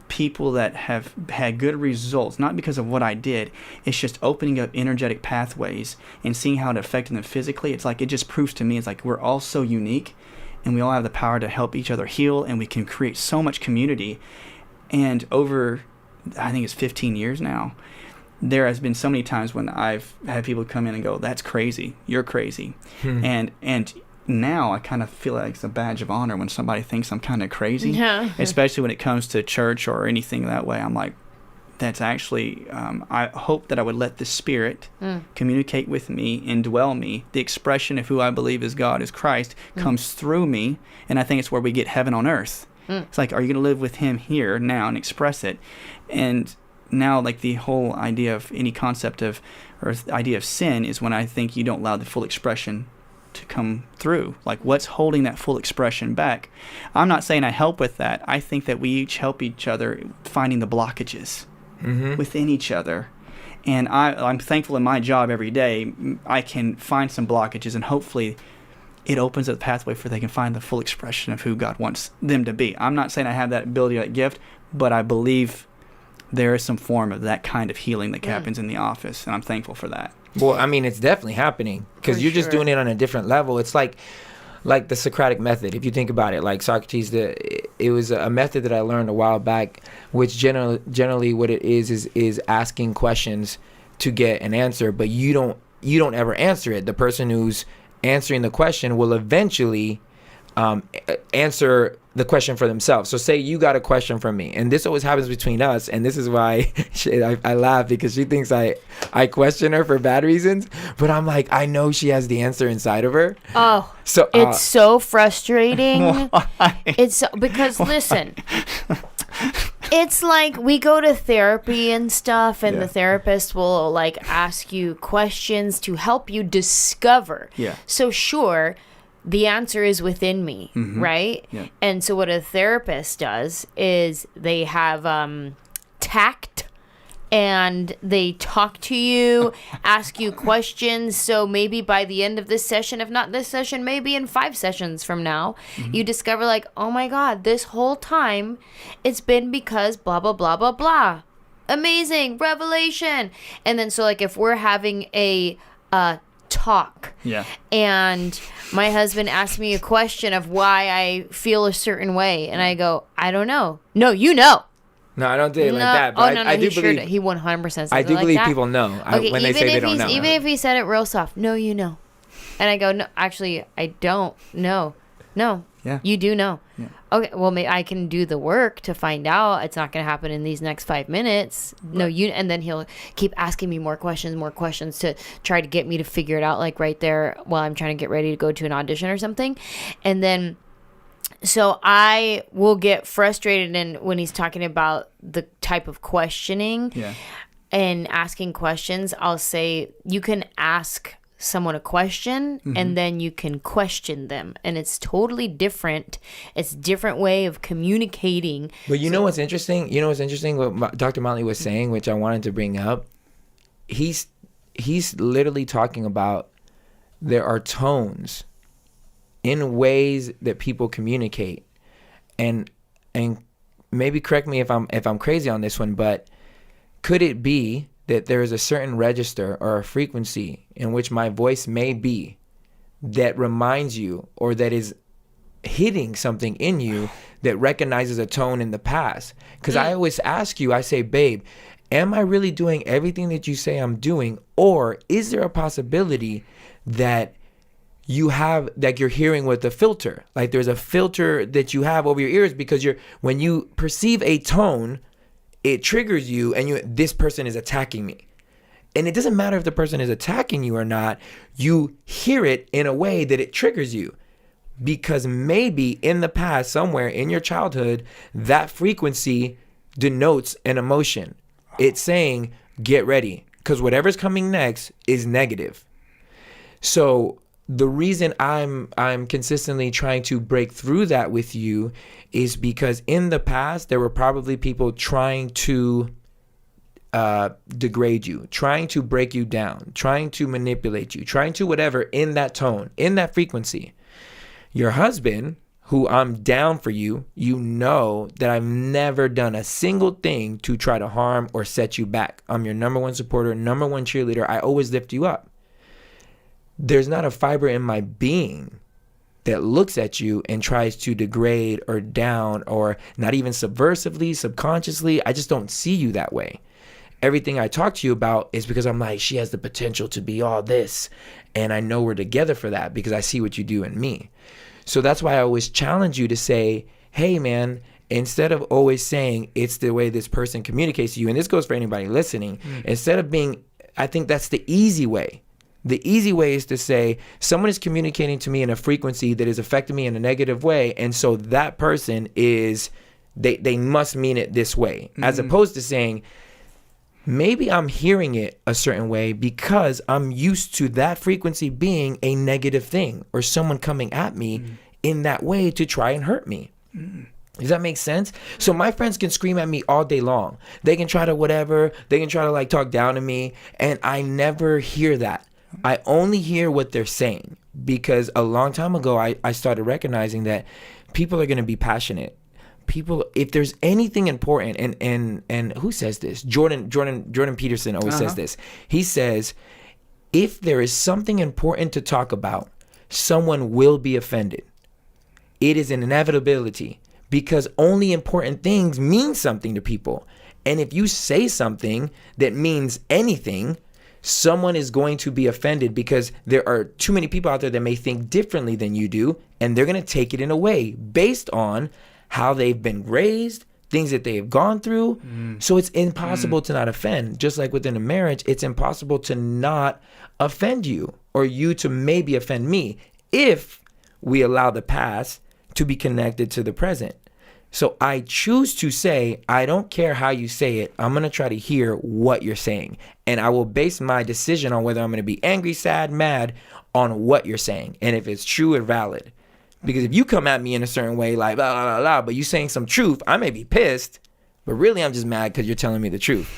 people that have had good results, not because of what I did, it's just opening up energetic pathways and seeing how it affected them physically. It's like, it just proves to me, it's like we're all so unique and we all have the power to help each other heal, and we can create so much community. And over, I think it's 15 years now, there has been so many times when I've had people come in and go, that's crazy, you're crazy. And now I kind of feel like it's a badge of honor when somebody thinks I'm kind of crazy, especially when it comes to church or anything that way. I'm like, that's actually, I hope that I would let the Spirit communicate with me, indwell me. The expression of who I believe is God, is Christ, comes through me, and I think it's where we get heaven on earth. It's like, are you going to live with Him here now and express it? And now, like, the whole idea of any concept of, or the idea of sin, is when I think you don't allow the full expression to come through. Like, what's holding that full expression back? I'm not saying I help with that. I think that we each help each other finding the blockages within each other. And I'm thankful in my job every day, I can find some blockages, and hopefully it opens up the pathway for they can find the full expression of who God wants them to be. I'm not saying I have that ability or that gift, but I believe there is some form of that kind of healing that happens in the office, and I'm thankful for that. Well, I mean, it's definitely happening, because you're just doing it on a different level. It's like the Socratic method. If you think about it, like Socrates, it was a method that I learned a while back, which generally what it is asking questions to get an answer, but you don't ever answer it. The person who's answering the question will eventually answer the question for themselves. So say you got a question from me, and this always happens between us, and this is why I laugh, because she thinks I question her for bad reasons, but I'm like, I know she has the answer inside of her. Oh, so it's so frustrating. It's because, listen, it's like we go to therapy and stuff, and the therapist will like ask you questions to help you discover. So sure, the answer is within me, right? And so what a therapist does is they have tact, and they talk to you, ask you questions. So maybe by the end of this session, if not this session, maybe in 5 sessions from now, you discover like, oh my God, this whole time it's been because blah, blah, blah, blah, blah. Amazing revelation. And then so like if we're having a talk. Yeah. And my husband asked me a question of why I feel a certain way, and I go, I don't know. No, you know. No, I don't do it like that. But no, I do he believe he 100% says I it do like believe that. people know when they say they don't know. Even if he said it real soft, no, you know. And I go, no, actually, I don't know. No, Yeah. you do know. Yeah. Okay, well, maybe I can do the work to find out. It's not going to happen in these next 5 minutes. No, you. And then he'll keep asking me more questions to try to get me to figure it out, like right there while I'm trying to get ready to go to an audition or something. And then, so I will get frustrated when he's talking about the type of questioning and asking questions. I'll say, you can ask someone a question and then you can question them, and it's totally different. It's a different way of communicating. But you know what's interesting? What Dr. Motley was saying, which I wanted to bring up. He's literally talking about there are tones in ways that people communicate, and maybe correct me if I'm crazy on this one, but could it be that there is a certain register or a frequency in which my voice may be that reminds you, or that is hitting something in you that recognizes a tone in the past? Because I always ask you, I say, babe, am I really doing everything that you say I'm doing? Or is there a possibility that you have, like, you're hearing with a filter? Like there's a filter that you have over your ears, because when you perceive a tone, it triggers you, and this person is attacking me. And it doesn't matter if the person is attacking you or not, you hear it in a way that it triggers you. Because maybe in the past, somewhere in your childhood, that frequency denotes an emotion. It's saying, get ready, because whatever's coming next is negative. So the reason I'm consistently trying to break through that with you is because in the past, there were probably people trying to degrade you, trying to break you down, trying to manipulate you, trying to whatever, in that tone, in that frequency. Your husband, who I'm down for you, you know that I've never done a single thing to try to harm or set you back. I'm your number one supporter, number one cheerleader. I always lift you up. There's not a fiber in my being that looks at you and tries to degrade or down, or not even subversively, subconsciously. I just don't see you that way. Everything I talk to you about is because I'm like, she has the potential to be all this. And I know we're together for that because I see what you do in me. So that's why I always challenge you to say, hey, man, instead of always saying it's the way this person communicates to you, and this goes for anybody listening, instead of being, I think that's the easy way. The easy way is to say, someone is communicating to me in a frequency that is affecting me in a negative way. And so that person is, they must mean it this way, as opposed to saying, maybe I'm hearing it a certain way because I'm used to that frequency being a negative thing, or someone coming at me in that way to try and hurt me. Does that make sense? So my friends can scream at me all day long. They can try to whatever. They can try to like talk down to me. And I never hear that. I only hear what they're saying, because a long time ago, I started recognizing that people are going to be passionate. People, if there's anything important, and who says this? Jordan Peterson always says this. He says, if there is something important to talk about, someone will be offended. It is an inevitability, because only important things mean something to people. And if you say something that means anything, someone is going to be offended, because there are too many people out there that may think differently than you do, and they're going to take it in a way based on how they've been raised, things that they've gone through. So it's impossible to not offend. Just like within a marriage, it's impossible to not offend you, or you to maybe offend me, if we allow the past to be connected to the present. So I choose to say, I don't care how you say it. I'm going to try to hear what you're saying. And I will base my decision on whether I'm going to be angry, sad, mad on what you're saying, and if it's true or valid. Because if you come at me in a certain way, like blah, blah, blah, blah, but you saying some truth, I may be pissed, but really I'm just mad because you're telling me the truth.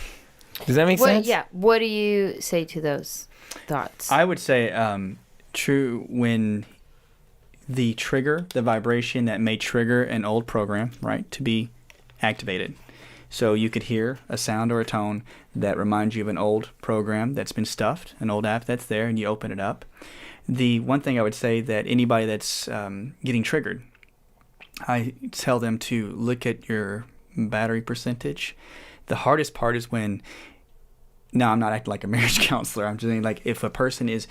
Does that make sense? Yeah. What do you say to those thoughts? I would say true when the trigger, the vibration that may trigger an old program, right, to be activated. So you could hear a sound or a tone that reminds you of an old program that's been stuffed, an old app that's there, and you open it up. The one thing I would say that anybody that's getting triggered, I tell them to look at your battery percentage. The hardest part is when, now I'm not acting like a marriage counselor, I'm just saying, like, if a person is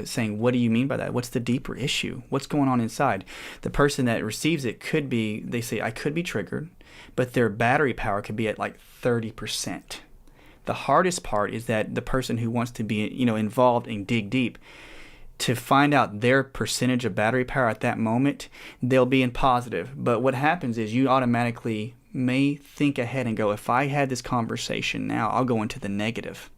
saying, what do you mean by that? What's the deeper issue? What's going on inside? The person that receives it could be, they say, I could be triggered, but their battery power could be at like 30%. The hardest part is that the person who wants to be, involved and dig deep, to find out their percentage of battery power at that moment, they'll be in positive. But what happens is you automatically may think ahead and go, if I had this conversation now, I'll go into the negative.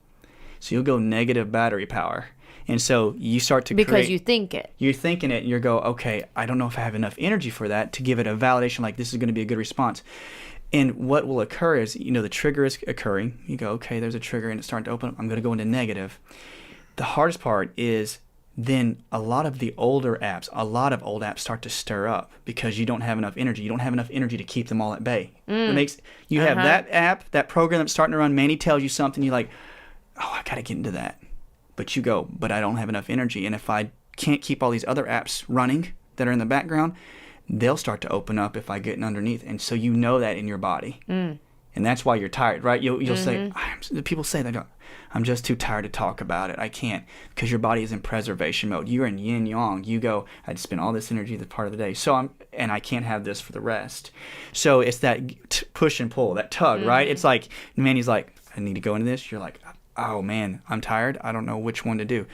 So you'll go negative battery power. And so you start to because you think it. You're thinking it, and you go, okay, I don't know if I have enough energy for that to give it a validation like this is going to be a good response. And what will occur is, the trigger is occurring. You go, okay, there's a trigger, and it's starting to open up. I'm going to go into negative. The hardest part is then a lot of old apps start to stir up because you don't have enough energy. You don't have enough energy to keep them all at bay. It makes you have that app, that program that's starting to run. Manny tells you something. You're like, oh, I got to get into that. But you go, but I don't have enough energy. And if I can't keep all these other apps running that are in the background, they'll start to open up if I get in underneath. And so you know that in your body. And that's why you're tired, right? You'll say, people say that, I'm just too tired to talk about it. I can't, because your body is in preservation mode. You're in yin yang. You go, I just spent all this energy this part of the day. And I can't have this for the rest. So it's that push and pull, that tug, right? It's like, Manny's like, I need to go into this. You're like, oh man, I'm tired. I don't know which one to do.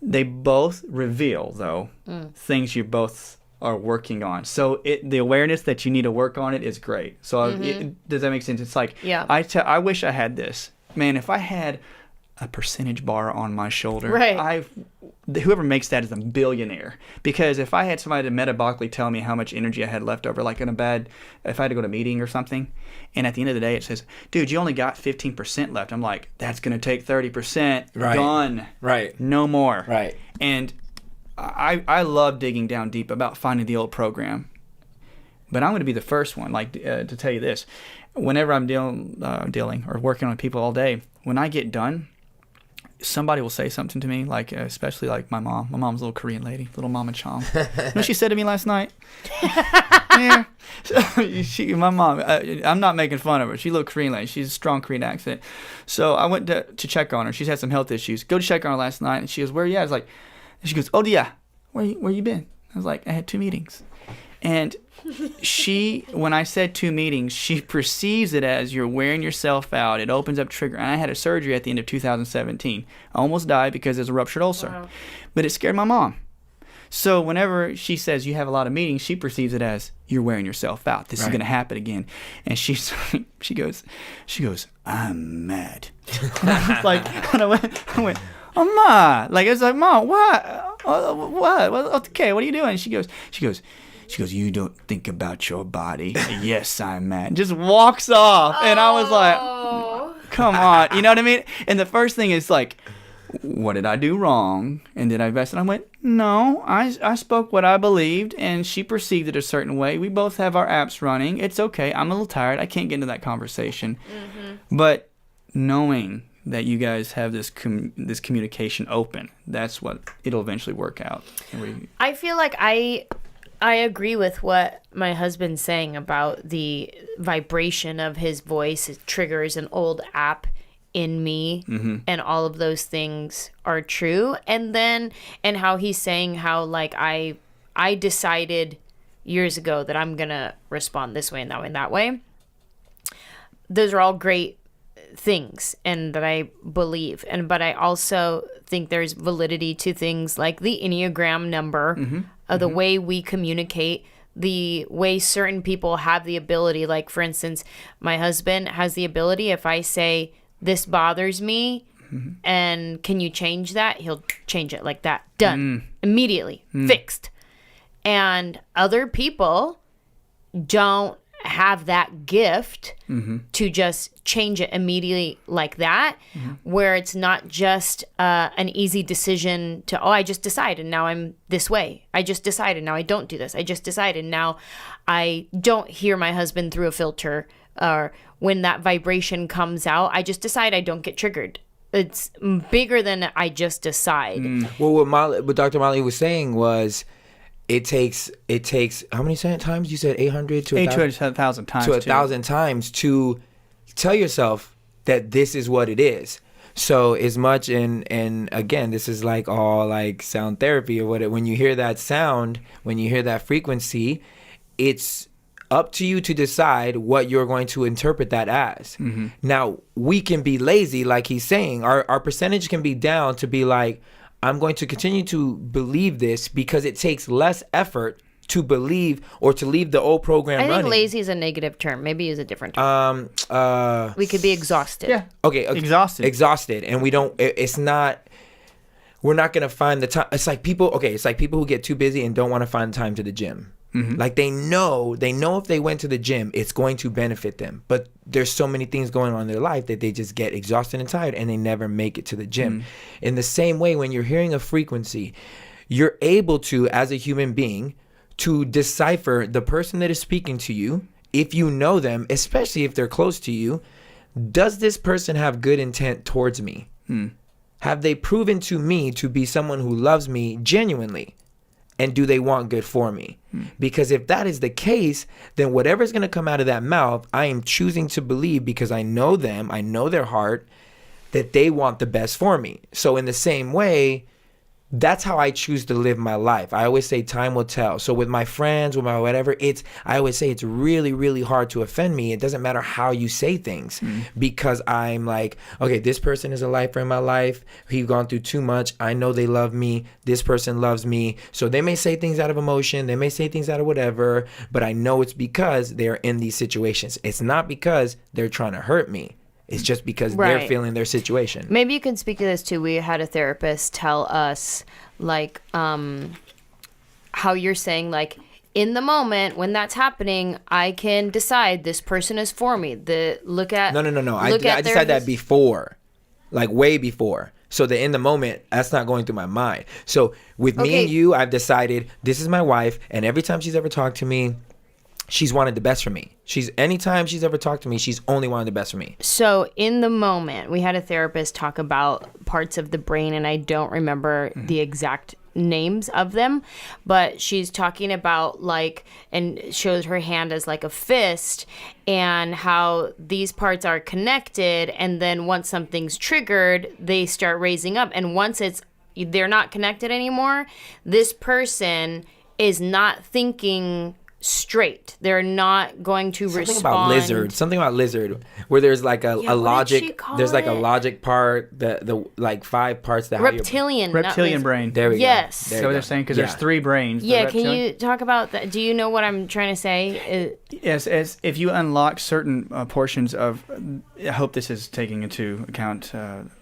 They both reveal, though, things you both are working on. So the awareness that you need to work on it is great. So does that make sense? It's like, I wish I had this. Man, if I had a percentage bar on my shoulder, right. Whoever makes that is a billionaire. Because if I had somebody to metabolically tell me how much energy I had left over, like if I had to go to a meeting or something, and at the end of the day it says, dude, you only got 15% left. I'm like, that's going to take 30%. Right. Gone. Right. No more. Right. And I love digging down deep about finding the old program. But I'm going to be the first one, to tell you this. Whenever I'm dealing or working on people all day, when I get done, somebody will say something to me, especially my mom. My mom's a little Korean lady, little Mama Chom. You know what she said to me last night? Yeah. My mom, I'm not making fun of her. She's a little Korean lady. She's a strong Korean accent. So I went to check on her. She's had some health issues. Go to check on her last night, and she goes, where are you at? I was like, and she goes, oh, yeah. Where you been? I was like, I had 2 meetings. And when I said 2 meetings, she perceives it as you're wearing yourself out. It opens up trigger. And I had a surgery at the end of 2017. I almost died because there's a ruptured ulcer. Wow. But it scared my mom. So whenever she says you have a lot of meetings, she perceives it as you're wearing yourself out. This is going to happen again. And she goes, I'm mad. And I went, oh, Ma. It's like, Ma, what? What? Okay, what are you doing? She goes, you don't think about your body. Yes, I'm mad. Just walks off. And I was like, come on. You know what I mean? And the first thing is like, what did I do wrong? And did I invest? And I went, no, I spoke what I believed, and she perceived it a certain way. We both have our apps running. It's okay. I'm a little tired. I can't get into that conversation. But knowing that you guys have this communication open, that's what it'll eventually work out. I feel like I agree with what my husband's saying about the vibration of his voice. It triggers an old app in me, and all of those things are true. And how he's saying how I decided years ago that I'm gonna respond this way and that way and that way. Those are all great things, and that I believe. But I also think there's validity to things like the Enneagram number, the way we communicate, the way certain people have the ability. Like, for instance, my husband has the ability, if I say, this bothers me, and can you change that? He'll change it like that. Done. Immediately. Fixed. And other people don't have that gift to just change it immediately like that, where it's not just an easy decision to, I just decided now I'm this way. I just decided now I don't do this. I just decided now I don't hear my husband through a filter or when that vibration comes out, I just decide I don't get triggered. It's bigger than I just decide. Well, what Dr. Motley was saying was, it takes how many times? You said 800 to 1,000 times. To 1,000 times to tell yourself that this is what it is. So as much, and again, this is like all like sound therapy or what. When you hear that sound, when you hear that frequency, it's up to you to decide what you're going to interpret that as. Mm-hmm. Now, we can be lazy, like he's saying. Our percentage can be down to be like, I'm going to continue to believe this because it takes less effort to believe or to leave the old program running. I think lazy is a negative term. Maybe use a different term. We could be exhausted. Yeah. Okay. Exhausted. And we don't, it's not, we're not going to find the time. It's like people who get too busy and don't want to find time to the gym. Mm-hmm. Like they know if they went to the gym, it's going to benefit them. But there's so many things going on in their life that they just get exhausted and tired and they never make it to the gym. In the same way, when you're hearing a frequency, you're able to, as a human being, to decipher the person that is speaking to you, if you know them, especially if they're close to you. Does this person have good intent towards me? Have they proven to me to be someone who loves me genuinely? And do they want good for me? Because if that is the case, then whatever's going to come out of that mouth, I am choosing to believe, because I know them, I know their heart, that they want the best for me. So in the same way, that's how I choose to live my life. I always say time will tell. So with my friends, with my whatever, I always say it's really, really hard to offend me. It doesn't matter how you say things, because I'm like, okay, this person is a lifer in my life. He's gone through too much. I know they love me. This person loves me. So they may say things out of emotion. They may say things out of whatever, but I know it's because they're in these situations. It's not because they're trying to hurt me. It's just because they're feeling their situation. Maybe you can speak to this too. We had a therapist tell us, like, how you're saying, like, in the moment when that's happening, I can decide this person is for me. No. I decided that before, like way before. So that in the moment, that's not going through my mind. So with me and you, I've decided this is my wife, and every time she's ever talked to me, she's wanted the best for me. Anytime she's ever talked to me, she's only wanted the best for me. So in the moment, we had a therapist talk about parts of the brain, and I don't remember the exact names of them, but she's talking about, like, and shows her hand as like a fist, and how these parts are connected, and then once something's triggered, they start raising up, and once they're not connected anymore, this person is not thinking straight. They're not going to respond. Something about lizard, where there's like a logic. There's like a logic part. The like 5 parts that reptilian brain. There we go. Yes. So what they're saying, because there's 3 brains. Yeah. Can you talk about that? Do you know what I'm trying to say? Yes. As if you unlock certain portions of, I hope this is taking into account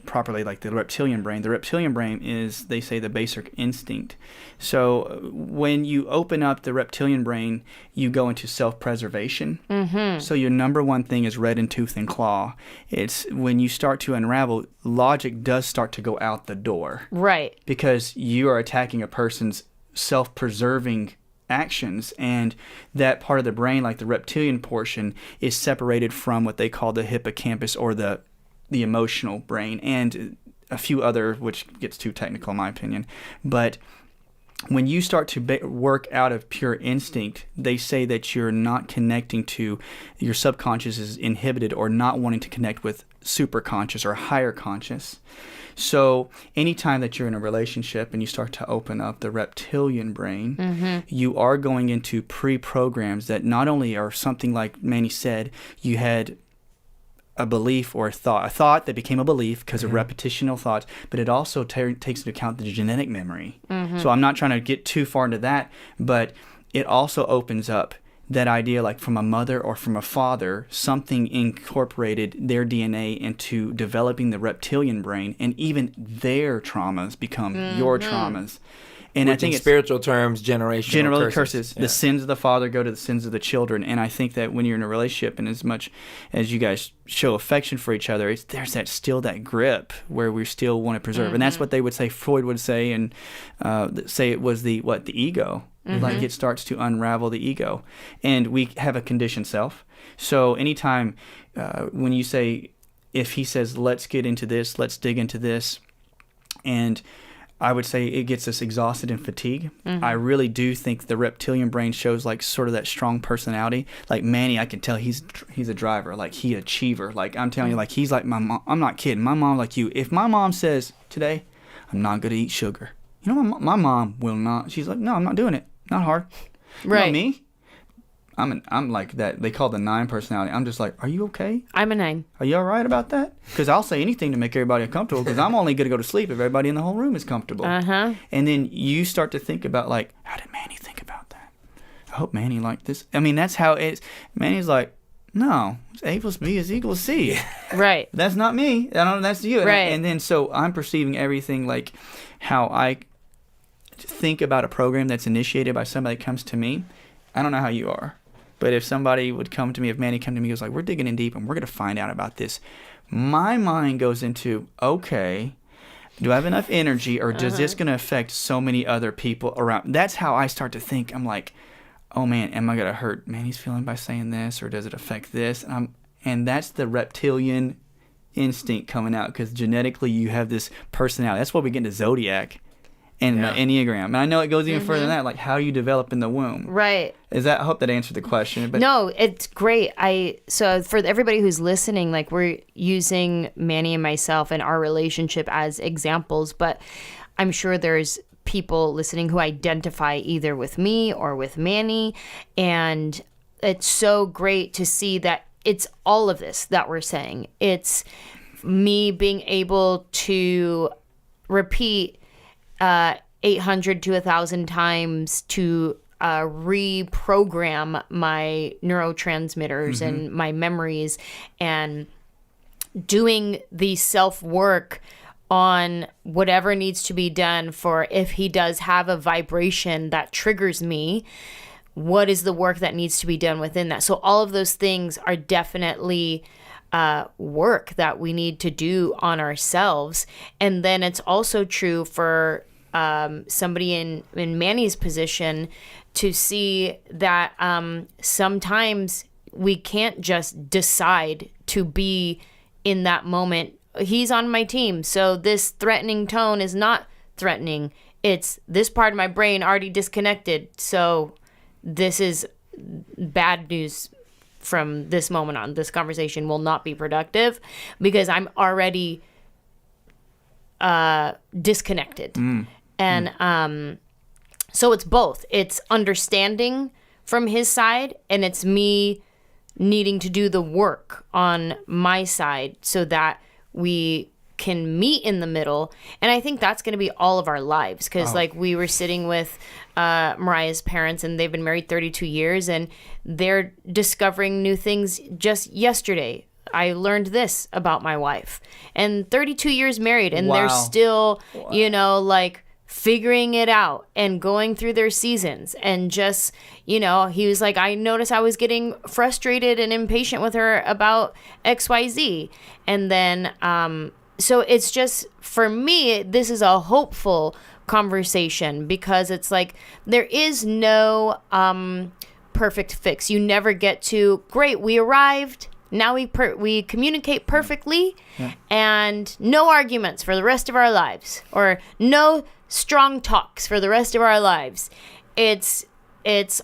properly, like the reptilian brain. The reptilian brain is, they say, the basic instinct. So when you open up the reptilian brain, you go into self-preservation. Mm-hmm. So your number one thing is red in tooth and claw. It's when you start to unravel, logic does start to go out the door. Right. Because you are attacking a person's self-preserving actions, and that part of the brain, like the reptilian portion, is separated from what they call the hippocampus, or the emotional brain, and a few other, which gets too technical in my opinion. But when you start to work out of pure instinct, they say that you're not connecting to, your subconscious is inhibited, or not wanting to connect with superconscious or higher conscious. So anytime that you're in a relationship and you start to open up the reptilian brain, you are going into pre-programs that not only are something like Manny said, you had a belief or a thought that became a belief because of repetitional thoughts, but it also takes into account the genetic memory. So I'm not trying to get too far into that, but it also opens up that idea, like from a mother or from a father, something incorporated their DNA into developing the reptilian brain, and even their traumas become your traumas. And I think in spiritual terms, generational curses. Yeah. The sins of the father go to the sins of the children. And I think that when you're in a relationship, and as much as you guys show affection for each other, there's that grip where we still want to preserve. And that's what they would say, Freud would say, and say it was the ego. Like it starts to unravel the ego. And we have a conditioned self. So anytime when you say, if he says, let's get into this, let's dig into this, and I would say it gets us exhausted and fatigued. I really do think the reptilian brain shows like sort of that strong personality. Like Manny, I can tell he's a driver, like he achiever. Like I'm telling you, like he's like my mom. I'm not kidding. My mom like you. If my mom says today, I'm not going to eat sugar. You know, my mom will not. She's like, no, I'm not doing it. Not hard. Right. You know me? I'm like that. They call the 9 personality. I'm just like, are you okay? I'm a 9. Are you all right about that? Because I'll say anything to make everybody uncomfortable because I'm only going to go to sleep if everybody in the whole room is comfortable. Uh-huh. And then you start to think about, like, how did Manny think about that? I hope Manny liked this. I mean, that's how it's. Manny's like, no, A plus B is equal to C. Right. That's not me. I don't know, that's you. Right. And then so I'm perceiving everything like how I think about a program that's initiated by somebody that comes to me. I don't know how you are. But if somebody would come to me, if Manny come to me, goes like, we're digging in deep and we're going to find out about this. My mind goes into, okay, do I have enough energy or does this going to affect so many other people around? That's how I start to think. I'm like, oh man, am I going to hurt Manny's feeling by saying this or does it affect this? And that's the reptilian instinct coming out because genetically you have this personality. That's why we get into Zodiac. And the Enneagram. And I know it goes even further than that, like how you develop in the womb. Right. I hope that answered the question. But no, it's great. So for everybody who's listening, like we're using Manny and myself and our relationship as examples, but I'm sure there's people listening who identify either with me or with Manny. And it's so great to see that it's all of this that we're saying. It's me being able to repeat 800 to 1,000 times to reprogram my neurotransmitters and my memories and doing the self-work on whatever needs to be done for if he does have a vibration that triggers me, what is the work that needs to be done within that? So all of those things are definitely work that we need to do on ourselves. And then it's also true for somebody in Manny's position to see that sometimes we can't just decide to be in that moment. He's on my team, so this threatening tone is not threatening. It's this part of my brain already disconnected, so this is bad news. From this moment on, this conversation will not be productive because I'm already disconnected. And so it's both. It's understanding from his side, and it's me needing to do the work on my side so that we can meet in the middle. And I think that's going to be all of our lives because like we were sitting with Mariah's parents and they've been married 32 years and they're discovering new things. Just yesterday I learned this about my wife, and 32 years married and they're still you know, like figuring it out and going through their seasons. And just, you know, he was like, I noticed I was getting frustrated and impatient with her about XYZ. And then so it's just, for me, this is a hopeful conversation because it's like there is no perfect fix. You never get to, great, we arrived. Now we communicate perfectly and no arguments for the rest of our lives or no strong talks for the rest of our lives. It's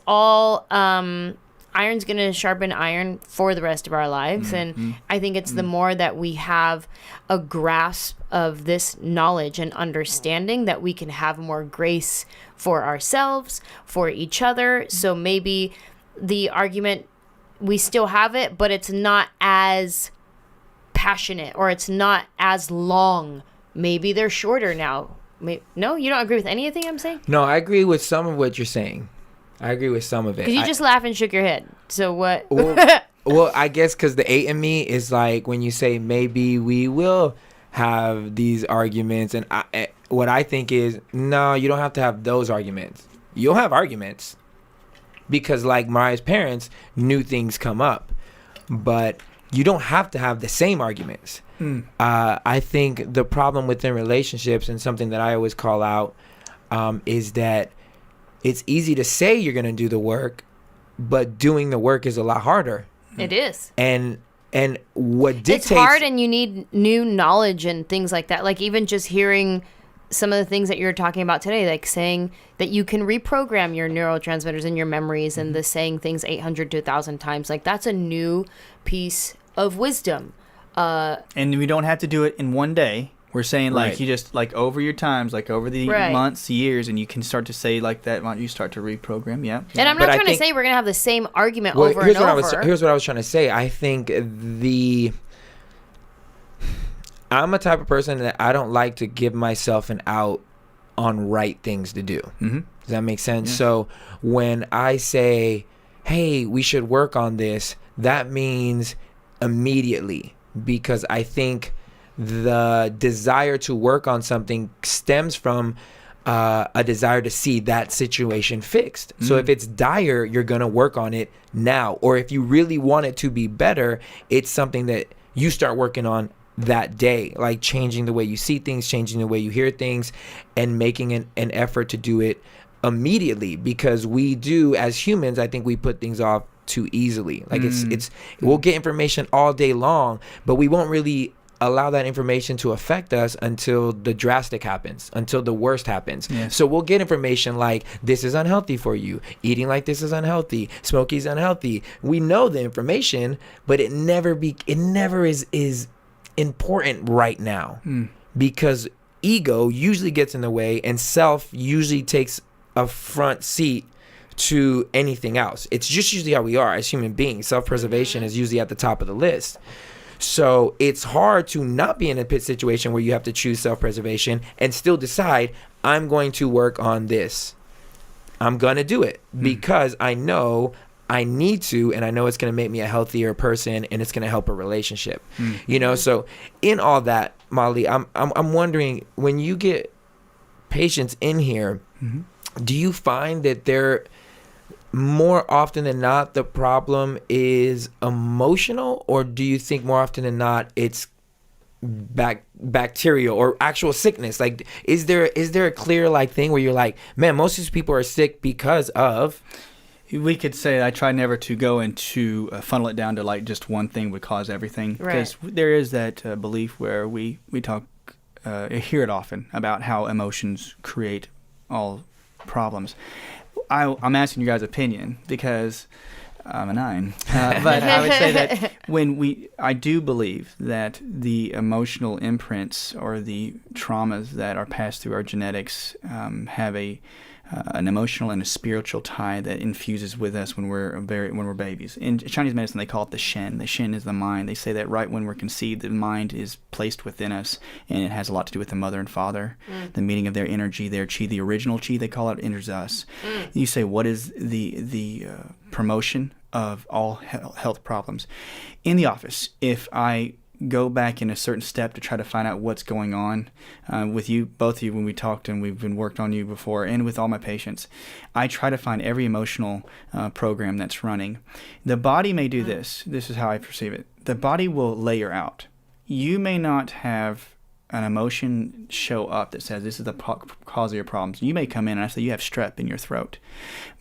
all iron's going to sharpen iron for the rest of our lives. And I think it's the more that we have a grasp of this knowledge and understanding that we can have more grace for ourselves, for each other. So maybe the argument, we still have it, but it's not as passionate or it's not as long. Maybe they're shorter now. No, you don't agree with anything I'm saying? No, I agree with some of what you're saying. I agree with some of it. Because you just laughed and shook your head. So what? Well, I guess because the 8 in me is like when you say maybe we will have these arguments. And what I think is, no, you don't have to have those arguments. You'll have arguments. Because like Mariah's parents, new things come up. But you don't have to have the same arguments. I think the problem within relationships, and something that I always call out, is that it's easy to say you're going to do the work, but doing the work is a lot harder. It is. And what dictates... It's hard, and you need new knowledge and things like that. Like even just hearing some of the things that you're talking about today, like saying that you can reprogram your neurotransmitters and your memories, and the saying things 800 to 1,000 times. Like that's a new piece of wisdom. And we don't have to do it in one day. We're saying like Right. you just like over your times, like over the Right. months, years, and you can start to say like that. You start to reprogram. Yeah. And I'm not But I trying to think- say we're going to have the same argument Well, over here's and what over. here's what I was trying to say. I think I'm a type of person that I don't like to give myself an out on right things to do. Mm-hmm. Does that make sense? Yeah. So when I say, hey, we should work on this, that means immediately, because I think the desire to work on something stems from a desire to see that situation fixed. So if it's dire, you're going to work on it now. Or if you really want it to be better, it's something that you start working on that day, like changing the way you see things, changing the way you hear things, and making an effort to do it immediately. Because we do, as humans, I think we put things off too easily. Like we'll get information all day long, but we won't really allow that information to affect us until the drastic happens, until the worst happens. Yes. So we'll get information like, this is unhealthy for you, eating like this is unhealthy, smoking is unhealthy. We know the information, but it never is important right now, because ego usually gets in the way, and self usually takes a front seat to anything else. It's just usually how we are as human beings. Self-preservation is usually at the top of the list. So it's hard to not be in a pit situation where you have to choose self-preservation and still decide, I'm going to work on this. I'm going to do it because I know I need to, and I know it's going to make me a healthier person, and it's going to help a relationship. You know, so in all that, Motley, I'm wondering, when you get patients in here, do you find that they're more often than not the problem is emotional, or do you think more often than not it's bacterial or actual sickness? Like, is there a clear like thing where you're like, man, most of these people are sick because of... We could say, I try never to go into funnel it down to like just one thing would cause everything, because there is that belief where we talk, hear it often about how emotions create all problems. I'm asking you guys' opinion because I'm a 9, but I would say that I do believe that the emotional imprints or the traumas that are passed through our genetics have an emotional and a spiritual tie that infuses with us when we're babies. In Chinese medicine, they call it the Shen. The Shen is the mind. They say that right when we're conceived, the mind is placed within us, and it has a lot to do with the mother and father. The meaning of their energy, their chi, the original chi, they call it, enters us. You say, what is the promotion of all health problems? In the office, if I go back in a certain step to try to find out what's going on with you, both of you, when we talked and we've been worked on you before, and with all my patients, I try to find every emotional program that's running. The body may do this. This is how I perceive it. The body will layer out. You may not have an emotion show up that says this is the cause of your problems. You may come in and I say you have strep in your throat.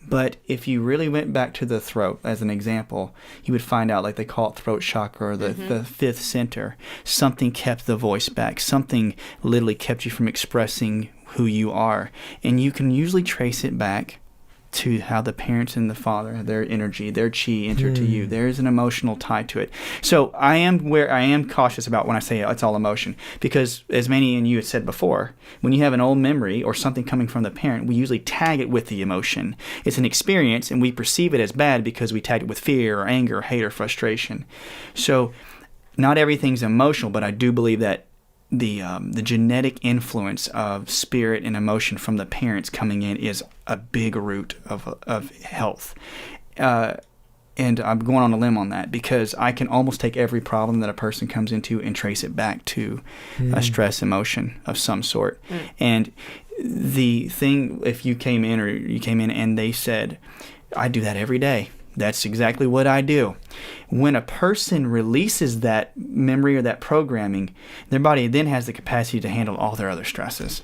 But if you really went back to the throat, as an example, you would find out, like they call it throat chakra, or the fifth center, something kept the voice back. Something literally kept you from expressing who you are. And you can usually trace it back to how the parents and the father, their energy, their chi enter to you. There is an emotional tie to it. So I am cautious about when I say it's all emotion, because as many and you had said before, when you have an old memory or something coming from the parent, we usually tag it with the emotion. It's an experience, and we perceive it as bad because we tag it with fear or anger or hate or frustration. So not everything's emotional, but I do believe that the genetic influence of spirit and emotion from the parents coming in is a big root of health. And I'm going on a limb on that, because I can almost take every problem that a person comes into and trace it back to a stress emotion of some sort. And the thing, if you came in and they said, I do that every day, that's exactly what I do. When a person releases that memory or that programming, their body then has the capacity to handle all their other stresses.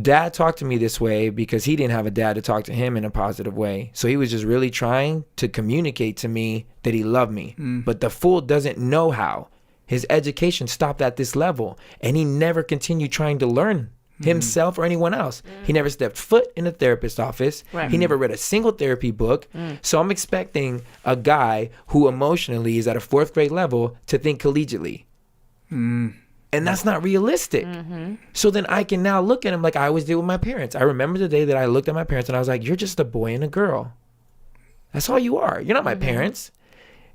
Dad talked to me this way because he didn't have a dad to talk to him in a positive way. So he was just really trying to communicate to me that he loved me. But the fool doesn't know how. His education stopped at this level, and he never continued trying to learn himself or anyone else. He never stepped foot in a therapist's office. Right. He never read a single therapy book. So I'm expecting a guy who emotionally is at a 4th grade level to think collegiately. And that's not realistic. So then I can now look at him like I always did with my parents. I remember the day that I looked at my parents and I was like, you're just a boy and a girl. That's all you are. You're not my parents.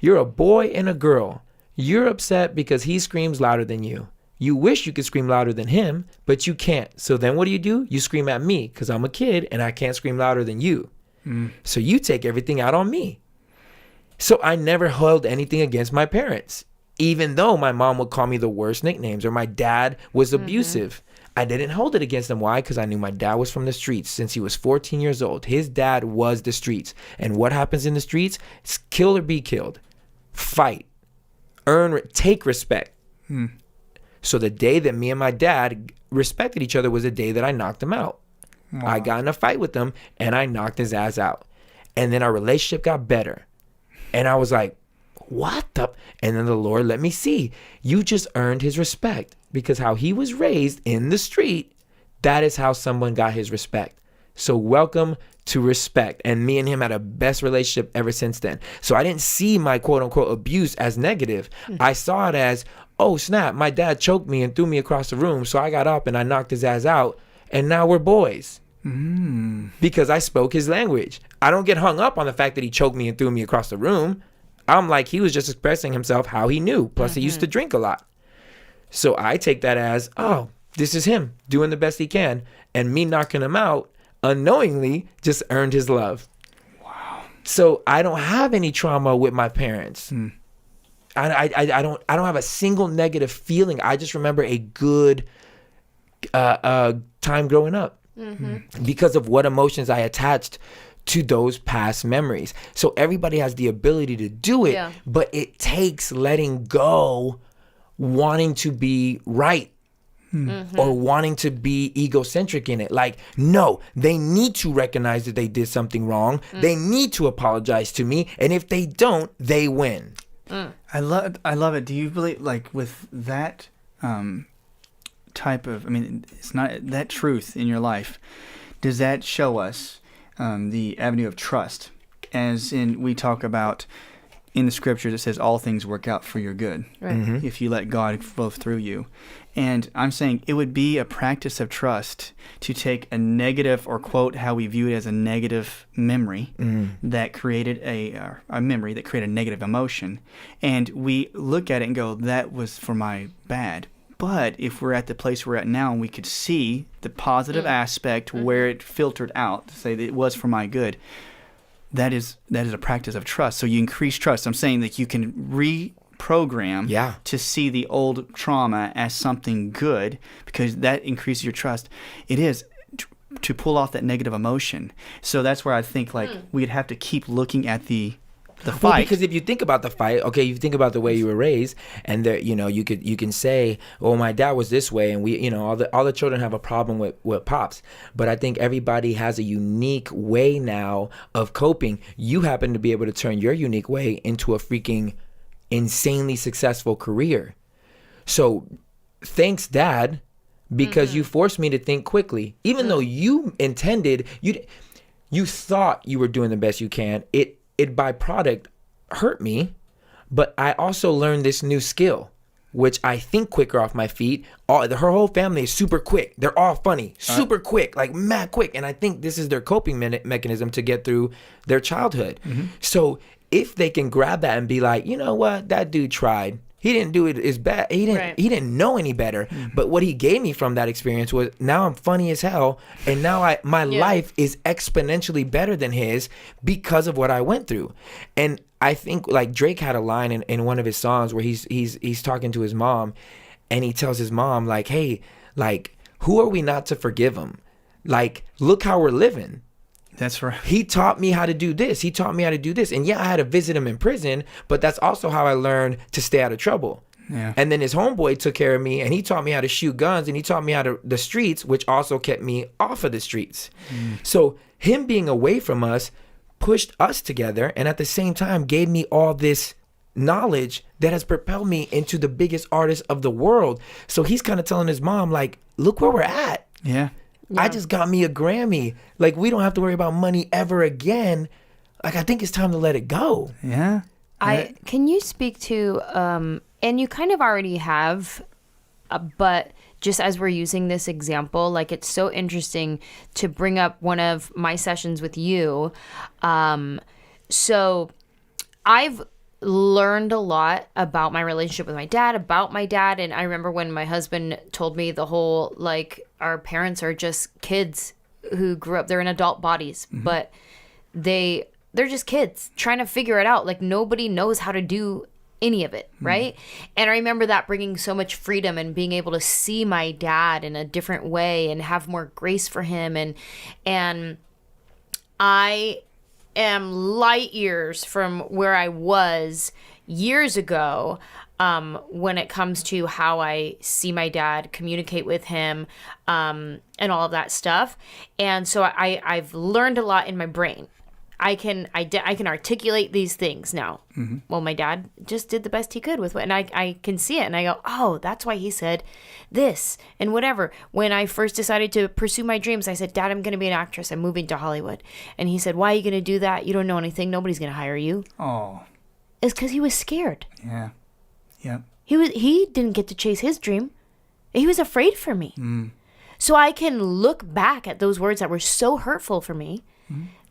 You're a boy and a girl. You're upset because he screams louder than you. You wish you could scream louder than him, but you can't. So then what do? You scream at me because I'm a kid and I can't scream louder than you. So you take everything out on me. So I never held anything against my parents. Even though my mom would call me the worst nicknames or my dad was abusive, I didn't hold it against them. Why? Because I knew my dad was from the streets since he was 14 years old. His dad was the streets. And what happens in the streets? It's kill or be killed. Fight. Take respect. So the day that me and my dad respected each other was the day that I knocked him out. Wow. I got in a fight with him and I knocked his ass out. And then our relationship got better. And I was like, what the? And then the Lord let me see. You just earned his respect because how he was raised in the street, that is how someone got his respect. So welcome to respect. And me and him had a best relationship ever since then. So I didn't see my quote unquote abuse as negative. I saw it as, oh snap, my dad choked me and threw me across the room. So I got up and I knocked his ass out. And now we're boys. Because I spoke his language. I don't get hung up on the fact that he choked me and threw me across the room. I'm like, he was just expressing himself how he knew. Plus, he used to drink a lot. So I take that as, oh, this is him doing the best he can. And me knocking him out unknowingly just earned his love. Wow. So I don't have any trauma with my parents. I don't have a single negative feeling. I just remember a good time growing up because of what emotions I attached to those past memories. So everybody has the ability to do it, but it takes letting go, wanting to be right or wanting to be egocentric in it. Like, no, they need to recognize that they did something wrong. They need to apologize to me. And if they don't, they win. I love it. Do you believe, like, with that type of, I mean, it's not that truth in your life, does that show us the avenue of trust? As in, we talk about in the scriptures, it says all things work out for your good if you let God flow through you. And I'm saying it would be a practice of trust to take a negative, or quote how we view it as a negative memory that created a memory that created a negative emotion, and we look at it and go, that was for my bad. But if we're at the place we're at now and we could see the positive aspect where it filtered out to say that it was for my good, that is a practice of trust. So you increase trust. I'm saying that you can reprogram to see the old trauma as something good, because that increases your trust. It is to pull off that negative emotion. So that's where I think like we'd have to keep looking at the fight. Well, because if you think about the fight, okay, you think about the way you were raised, and there, you know, you can say, "Oh, my dad was this way," and we, you know, all the children have a problem with pops. But I think everybody has a unique way now of coping. You happen to be able to turn your unique way into a freaking insanely successful career. So, thanks, Dad, because you forced me to think quickly, even though you intended, you thought you were doing the best you can. It byproduct hurt me, but I also learned this new skill, which I think quicker off my feet. Her whole family is super quick. They're all funny, super quick, like mad quick. And I think this is their coping mechanism to get through their childhood. So if they can grab that and be like, you know what, that dude tried. He didn't do it as bad. He didn't know any better. But what he gave me from that experience was, now I'm funny as hell, and now my life is exponentially better than his because of what I went through. And I think like Drake had a line in one of his songs where he's talking to his mom, and he tells his mom like, "Hey, like, who are we not to forgive him? Like, look how we're living." That's right. He taught me how to do this. He taught me how to do this. And yeah, I had to visit him in prison, but that's also how I learned to stay out of trouble. Yeah. And then his homeboy took care of me, and he taught me how to shoot guns, and he taught me how to the streets, which also kept me off of the streets. So him being away from us pushed us together, and at the same time gave me all this knowledge that has propelled me into the biggest artist of the world. So he's kind of telling his mom, like, look where we're at. Yeah. Yeah. I just got me a Grammy. Like, we don't have to worry about money ever again. Like, I think it's time to let it go. Yeah. Can you speak to, and you kind of already have, but just as we're using this example, like, it's so interesting to bring up one of my sessions with you. So I've learned a lot about my relationship with my dad, and I remember when my husband told me the whole, like, our parents are just kids who grew up, they're in adult bodies, but they're just kids trying to figure it out. Like, nobody knows how to do any of it, right? And I remember that bringing so much freedom and being able to see my dad in a different way and have more grace for him, and I am light years from where I was years ago when it comes to how I see my dad, communicate with him, and all of that stuff. And so I've learned a lot in my brain. I can articulate these things now. Well, my dad just did the best he could with it, and I can see it, and I go, oh, that's why he said this and whatever. When I first decided to pursue my dreams, I said, Dad, I'm going to be an actress. I'm moving to Hollywood. And he said, why are you going to do that? You don't know anything. Nobody's going to hire you. Oh. It's because he was scared. Yeah. Yeah. He didn't get to chase his dream. He was afraid for me. So I can look back at those words that were so hurtful for me,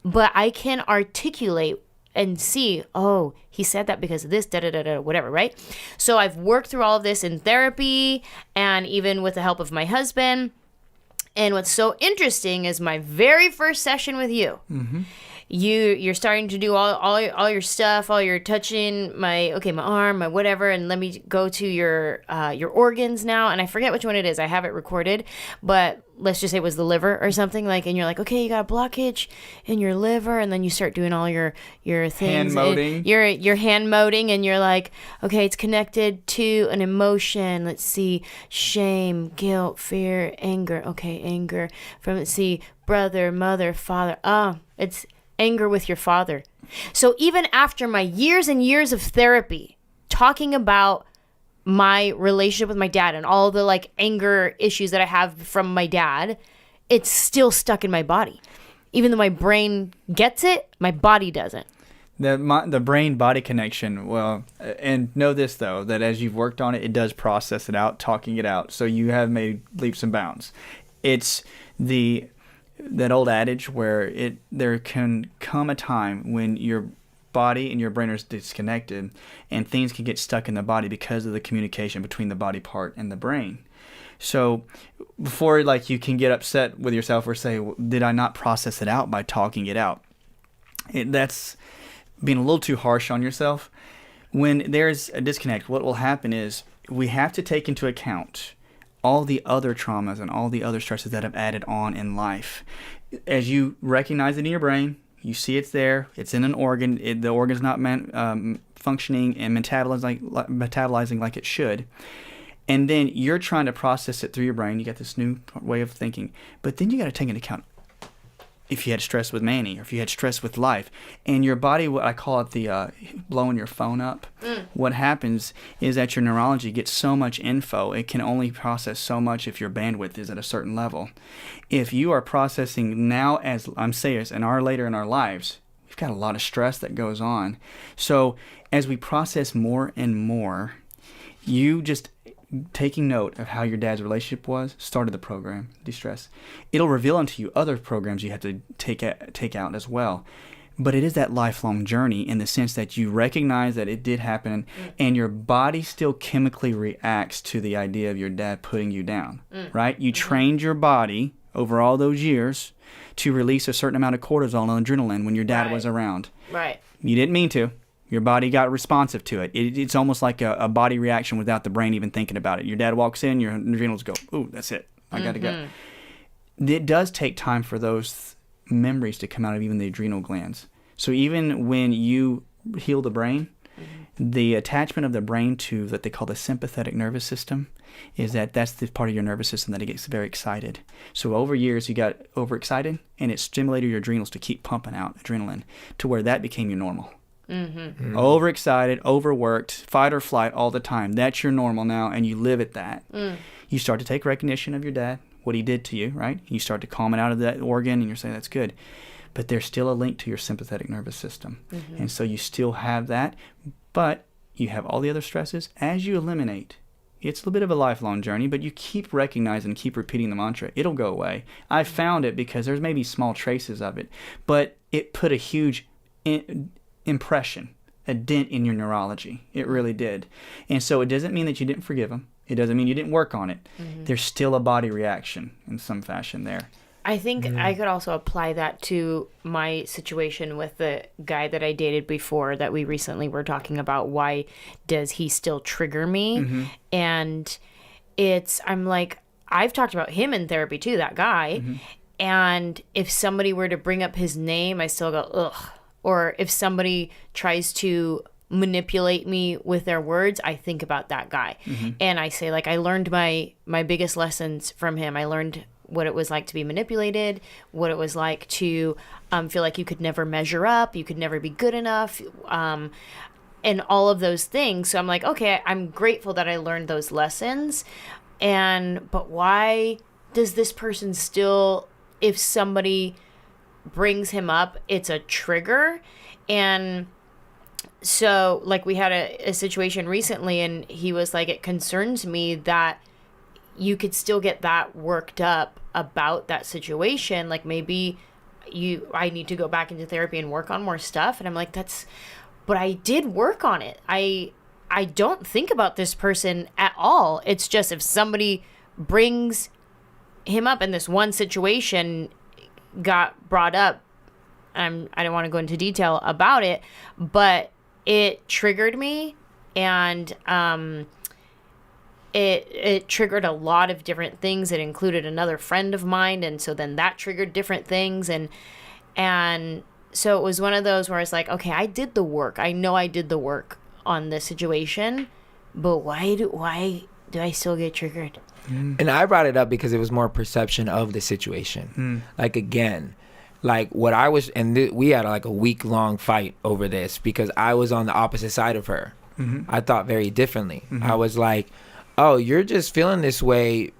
but I can articulate and see, oh, he said that because of this, da-da-da-da, whatever, right? So I've worked through all of this in therapy and even with the help of my husband. And what's so interesting is my very first session with you. You're starting to do all your stuff, all your touching, my arm, my whatever, and let me go to your organs now, and I forget which one it is. I have it recorded, but let's just say it was the liver or something, like, and you're like, okay, you got a blockage in your liver, and then you start doing all your things. Hand moding. Your hand moding, and you're like, okay, it's connected to an emotion. Let's see, shame, guilt, fear, anger. Okay, anger from, let's see, brother, mother, father. It's anger with your father. So even after my years and years of therapy, talking about my relationship with my dad and all the, like, anger issues that I have from my dad, it's still stuck in my body. Even though my brain gets it, my body doesn't. The brain-body connection, well, and know this, though, that as you've worked on it, it does process it out, talking it out. So you have made leaps and bounds. It's that old adage where there can come a time when your body and your brain are disconnected and things can get stuck in the body because of the communication between the body part and the brain. So before, like, you can get upset with yourself or say, well, did I not process it out by talking it out? That's being a little too harsh on yourself. When there's a disconnect, what will happen is we have to take into account all the other traumas and all the other stresses that have added on in life. As you recognize it in your brain, you see it's there, it's in an organ, the organ's not functioning and metabolizing like it should. And then you're trying to process it through your brain. You got this new way of thinking. But then you got to take into account if you had stress with Manny or if you had stress with life. And your body, what I call it the blowing your phone up. What happens is that your neurology gets so much info, it can only process so much if your bandwidth is at a certain level. If you are processing now, as I'm saying, later in our lives, we've got a lot of stress that goes on. So as we process more and more, you just taking note of how your dad's relationship was, started the program, De-Stress. It'll reveal unto you other programs you have to take out as well. But it is that lifelong journey in the sense that you recognize that it did happen and your body still chemically reacts to the idea of your dad putting you down, right? You trained your body over all those years to release a certain amount of cortisol and adrenaline when your dad was around. Right. You didn't mean to. Your body got responsive to it. It's almost like a body reaction without the brain even thinking about it. Your dad walks in, your adrenals go, ooh, that's it. I got to go. It does take time for those memories to come out of even the adrenal glands. So even when you heal the brain, The attachment of the brain to what they call the sympathetic nervous system is that's the part of your nervous system that it gets very excited. So over years, you got overexcited, and it stimulated your adrenals to keep pumping out adrenaline to where that became your normal. Overexcited, overworked, fight or flight all the time. That's your normal now, and you live at that. You start to take recognition of your dad, what he did to you, right? You start to calm it out of that organ, and you're saying, that's good. But there's still a link to your sympathetic nervous system. And so you still have that, but you have all the other stresses. As you eliminate, it's a little bit of a lifelong journey, but you keep recognizing, keep repeating the mantra. It'll go away. I found it because there's maybe small traces of it, but it put a huge impression, a dent in your neurology. It really did. And so it doesn't mean that you didn't forgive him. It doesn't mean you didn't work on it. There's still a body reaction in some fashion there. I think I could also apply that to my situation with the guy that I dated before that we recently were talking about. Why does he still trigger me? And I'm like, I've talked about him in therapy too, that guy. And if somebody were to bring up his name, I still go, ugh. Or if somebody tries to manipulate me with their words, I think about that guy. And I say, like, I learned my biggest lessons from him. I learned what it was like to be manipulated, what it was like to feel like you could never measure up, you could never be good enough, and all of those things. So I'm like, okay, I'm grateful that I learned those lessons. But why does this person still, if somebody brings him up, it's a trigger? And so, like, we had a situation recently, and he was like, it concerns me that you could still get that worked up about that situation. Like, maybe I need to go back into therapy and work on more stuff. And I'm like, but I did work on it. I don't think about this person at all. It's just if somebody brings him up in this one situation got brought up, I don't want to go into detail about it, but it triggered me, and it triggered a lot of different things. It included another friend of mine, and so then that triggered different things, and so it was one of those where it's like, okay, I did the work. I know I did the work on this situation, but why do I still get triggered? And I brought it up because it was more perception of the situation. Like, again, like what I was, and we had like a week-long fight over this because I was on the opposite side of her. I thought very differently. I was like, oh, you're just feeling this way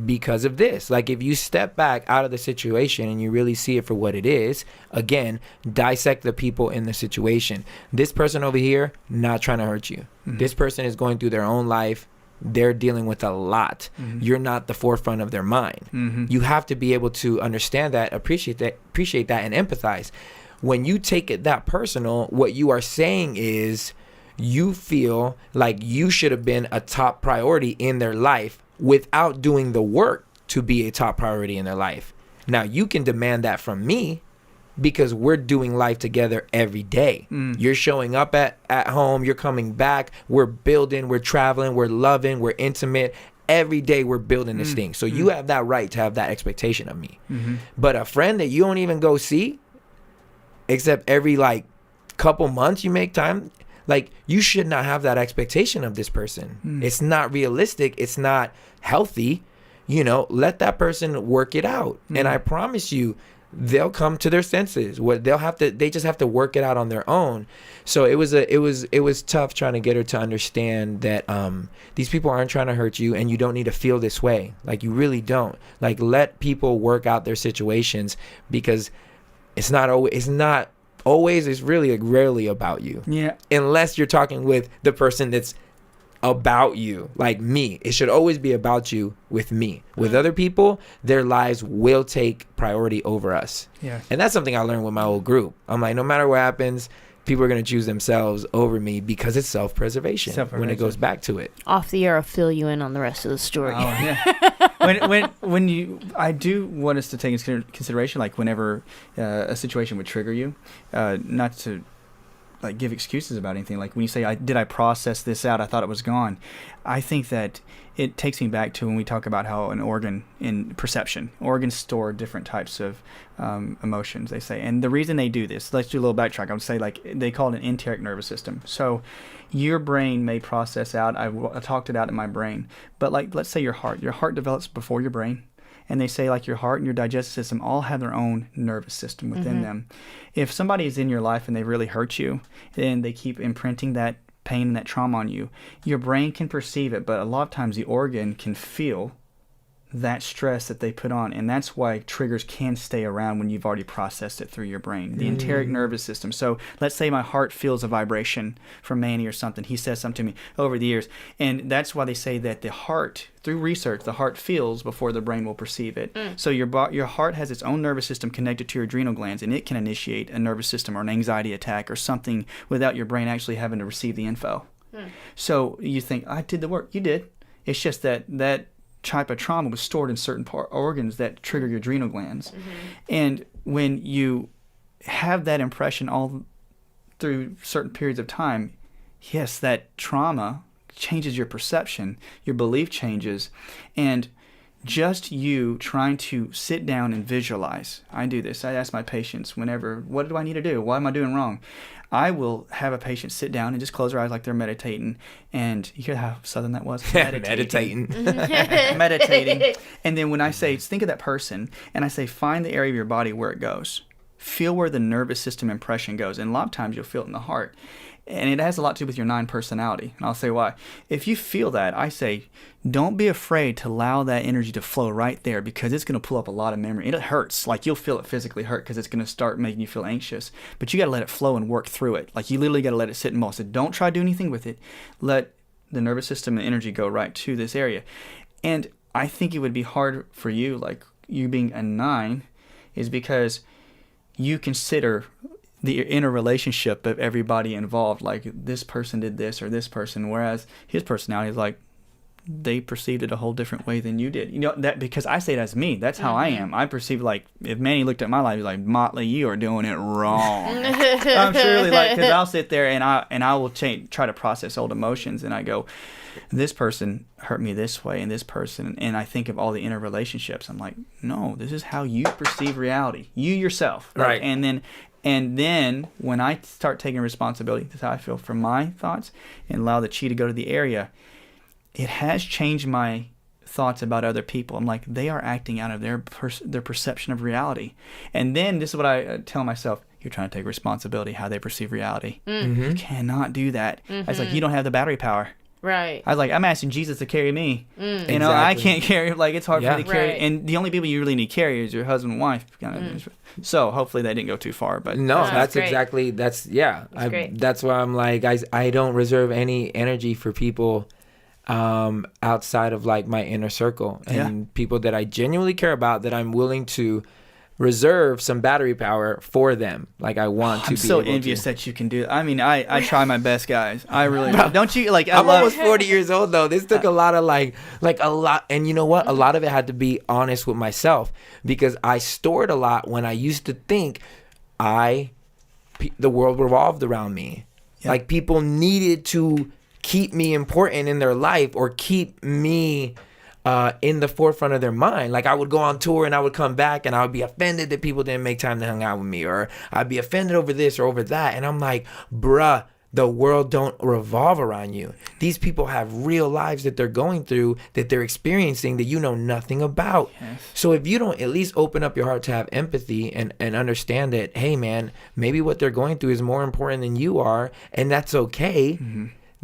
because of this. Like, if you step back out of the situation and you really see it for what it is, again, dissect the people in the situation. This person over here, not trying to hurt you. This person is going through their own life. They're dealing with a lot. You're not the forefront of their mind. You have to be able to understand that, appreciate that, and empathize. When you take it that personal, what you are saying is you feel like you should have been a top priority in their life without doing the work to be a top priority in their life. Now, you can demand that from me because we're doing life together every day. You're showing up at home, you're coming back, we're building, we're traveling, we're loving, we're intimate. Every day we're building this thing. So you have that right to have that expectation of me. But a friend that you don't even go see, except every like couple months you make time, like, you should not have that expectation of this person. It's not realistic. It's not healthy. You know, let that person work it out. And I promise you, they'll come to their senses. They just have to work it out on their own. So it was tough trying to get her to understand that these people aren't trying to hurt you, and you don't need to feel this way. Like, you really don't. Like, let people work out their situations, because it's really rarely about you. Yeah. Unless you're talking with the person that's about you, like me. It should always be about you with me. With other people, their lives will take priority over us. Yeah. And that's something I learned with my old group. I'm like, no matter what happens, people are going to choose themselves over me because it's self-preservation when it goes back to it. Off the air, I'll fill you in on the rest of the story. Oh, yeah. I do want us to take into consideration, like, whenever a situation would trigger you, not to like give excuses about anything. Like when you say, did I process this out? I thought it was gone. I think that it takes me back to when we talk about how an organ in perception, organs store different types of emotions, they say. And the reason they do this, let's do a little backtrack. I would say like they call it an enteric nervous system. So your brain may process out, I talked it out in my brain, but like let's say your heart develops before your brain. And they say like your heart and your digestive system all have their own nervous system within them. If somebody is in your life and they really hurt you, then they keep imprinting that pain and that trauma on you. Your brain can perceive it, but a lot of times the organ can feel that stress that they put on, and that's why triggers can stay around when you've already processed it through your brain, the enteric nervous system. So let's say my heart feels a vibration from Manny or something. He says something to me over the years, and that's why they say that the heart, through research, the heart feels before the brain will perceive it. So your heart has its own nervous system connected to your adrenal glands, and it can initiate a nervous system or an anxiety attack or something without your brain actually having to receive the info. So you think, I did the work. You did. It's just that type of trauma was stored in certain organs that trigger your adrenal glands. And when you have that impression all through certain periods of time, yes, that trauma changes your perception, your belief changes, and just you trying to sit down and visualize. I do this. I ask my patients whenever, what do I need to do? What am I doing wrong? I will have a patient sit down and just close their eyes like they're meditating. And you hear how southern that was? Meditating. Meditating. And then when I say, think of that person, and I say, find the area of your body where it goes. Feel where the nervous system impression goes. And a lot of times you'll feel it in the heart. And it has a lot to do with your 9 personality. And I'll say why. If you feel that, I say, don't be afraid to allow that energy to flow right there, because it's going to pull up a lot of memory. It hurts. Like you'll feel it physically hurt because it's going to start making you feel anxious. But you got to let it flow and work through it. Like you literally got to let it sit and mull. So don't try to do anything with it. Let the nervous system and energy go right to this area. And I think it would be hard for you, like you being a 9, is because you consider the inner relationship of everybody involved, like this person did this or this person, whereas his personality is like they perceived it a whole different way than you did. You know, that because I say it as me, that's how I am. I perceive like if Manny looked at my life, he's like, Motley, you are doing it wrong. I'm surely like, because I'll sit there and I will try to process old emotions, and I go, this person hurt me this way, and this person, and I think of all the interrelationships. I'm like, no, this is how you perceive reality, you yourself, like, right? And then when I start taking responsibility, that's how I feel for my thoughts, and allow the chi to go to the area, it has changed my thoughts about other people. I'm like, they are acting out of their perception of reality. And then this is what I tell myself, you're trying to take responsibility how they perceive reality. You cannot do that. I was like, you don't have the battery power. Right. I was like, I'm asking Jesus to carry me. You know, I can't carry, like, it's hard for me to carry. And the only people you really need to carry is your husband and wife. So hopefully that didn't go too far. But no, that's exactly, that's why I'm like, I don't reserve any energy for people outside of like my inner circle and people that I genuinely care about, that I'm willing to reserve some battery power for them. Like I want to be so envious that you can do that. I mean, I try my best, guys. I really don't you like I'm almost 40 years old though. This took a lot of like a lot, and you know what? A lot of it had to be honest with myself, because I stored a lot when I used to think the world revolved around me. Like people needed to keep me important in their life or keep me in the forefront of their mind. Like I would go on tour and I would come back and I would be offended that people didn't make time to hang out with me, or I'd be offended over this or over that. And I'm like, bruh, the world don't revolve around you. These people have real lives that they're going through, that they're experiencing, that you know nothing about. So if you don't at least open up your heart to have empathy and understand that, hey man, maybe what they're going through is more important than you are, and that's okay,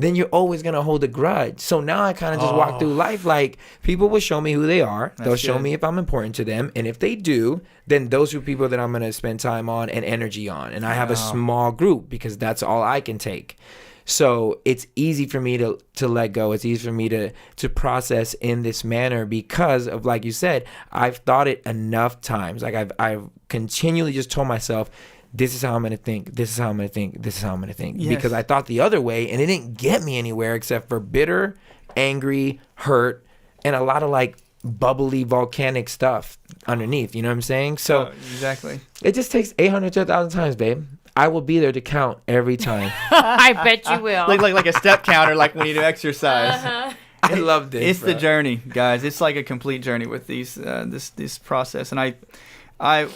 then you're always going to hold a grudge. So now I kind of just walk through life like people will show me who they are. They'll show me if I'm important to them. And if they do, then those are people that I'm going to spend time on and energy on. And I have a small group because that's all I can take. So it's easy for me to let go. It's easy for me to process in this manner because of, like you said, I've thought it enough times. Like I've continually just told myself, this is how I'm going to think. This is how I'm going to think. This is how I'm going to think. Because I thought the other way, and it didn't get me anywhere except for bitter, angry, hurt, and a lot of like bubbly volcanic stuff underneath. You know what I'm saying? So exactly. It just takes 800 to 1,000 times, babe. I will be there to count every time. I bet you will. like a step counter, like when you do exercise. Uh-huh. I love this. It's the journey, guys. It's like a complete journey with this process. And I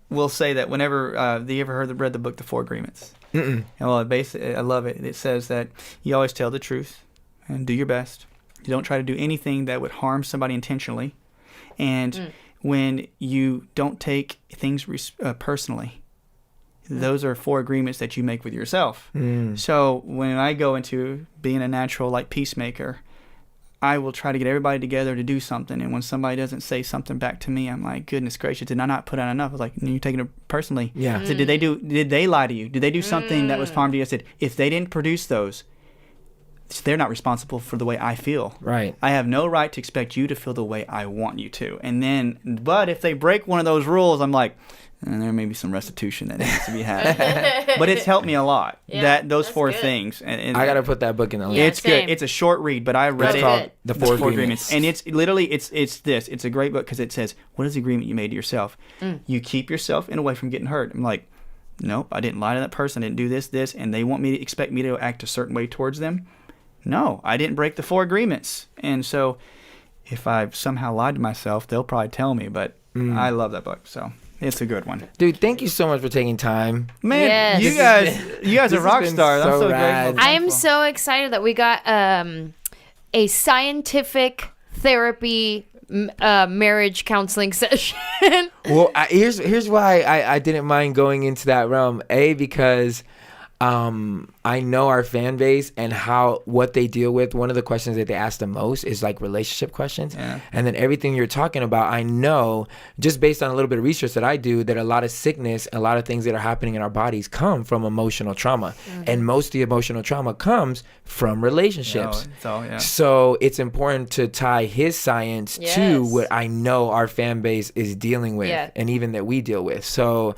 will say that whenever you ever read the book The 4 Agreements? Mm-mm. Well, basically, I love it. It says that you always tell the truth and do your best. You don't try to do anything that would harm somebody intentionally. And when you don't take things personally, those are 4 agreements that you make with yourself. So when I go into being a natural like peacemaker, I will try to get everybody together to do something. And when somebody doesn't say something back to me, I'm like, goodness gracious, did I not put out enough? I was like, you're taking it personally. Yeah. I said, did they lie to you? Did they do something that was harm to you? I said, if they didn't produce those, they're not responsible for the way I feel. Right. I have no right to expect you to feel the way I want you to. And then, but if they break one of those rules, I'm like, there may be some restitution that needs to be had. But it's helped me a lot. Yeah, those 4 good. things. And I gotta put that book in the list. it's same. good. It's a short read, but I read It's called it. The 4 Agreements. And it's literally it's this. It's a great book because it says, what is the agreement you made to yourself? You keep yourself in a way from getting hurt. I'm like, nope, I didn't lie to that person. I didn't do this, and they expect me to act a certain way towards them. No, I didn't break the 4 agreements. And so if I've somehow lied to myself, they'll probably tell me. But I love that book, so it's a good one. Dude, thank you so much for taking time. Man, Yes. you guys are rock been stars. I'm so so rad. grateful. I am so excited that we got a scientific therapy marriage counseling session. Well, here's why I didn't mind going into that realm. Because I know our fan base and what they deal with. One of the questions that they ask the most is like relationship questions. Yeah. And then everything you're talking about, I know just based on a little bit of research that I do, that a lot of sickness, a lot of things that are happening in our bodies come from emotional trauma. And most of the emotional trauma comes from relationships. So it's important to tie his science to what I know our fan base is dealing with and even that we deal with. So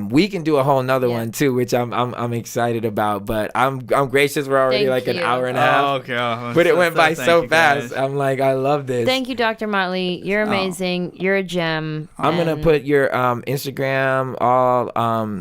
we can do a whole nother one too, which I'm excited about. But I'm gracious. We're already an hour and a half. Oh, okay. But it went by so fast. I'm like, I love this. Thank you, Dr. Motley. You're amazing. You're a gem. I'm gonna put your Instagram, all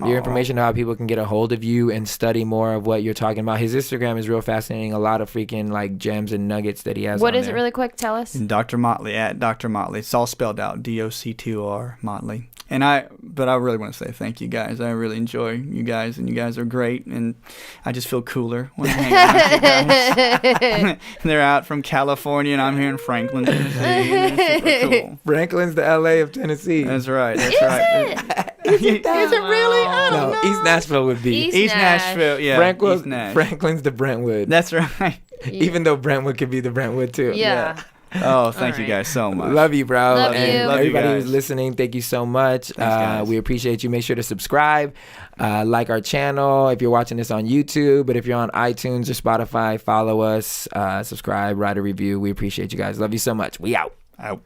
your information, how people can get a hold of you and study more of what you're talking about. His Instagram is real fascinating. A lot of freaking like gems and nuggets that he has. What on is there. it really quick? Tell us. Dr. Motley at Dr. Motley. It's all spelled out. DOCTOR Motley. But I really want to say thank you guys. I really enjoy you guys, and you guys are great. And I just feel cooler when I hang out with you guys. They're out from California, and I'm here in Franklin, Tennessee. And it's super cool. Franklin's the LA of Tennessee. That's right. That's Is right. it? Is it really? I don't know. East Nashville would be. East East Nash. Nashville. Yeah. Franklin's, East Nash. Franklin's the Brentwood. That's right. Even though Brentwood could be the Brentwood too. Yeah. Oh, thank All you right. guys so much. Love you, bro. Love and you. Love you everybody guys. who's listening, thank you so much. guys. We appreciate you. Make sure to subscribe, like our channel if you're watching this on YouTube. But if you're on iTunes or Spotify, follow us, subscribe, write a review. We appreciate you guys. Love you so much. We out. Out.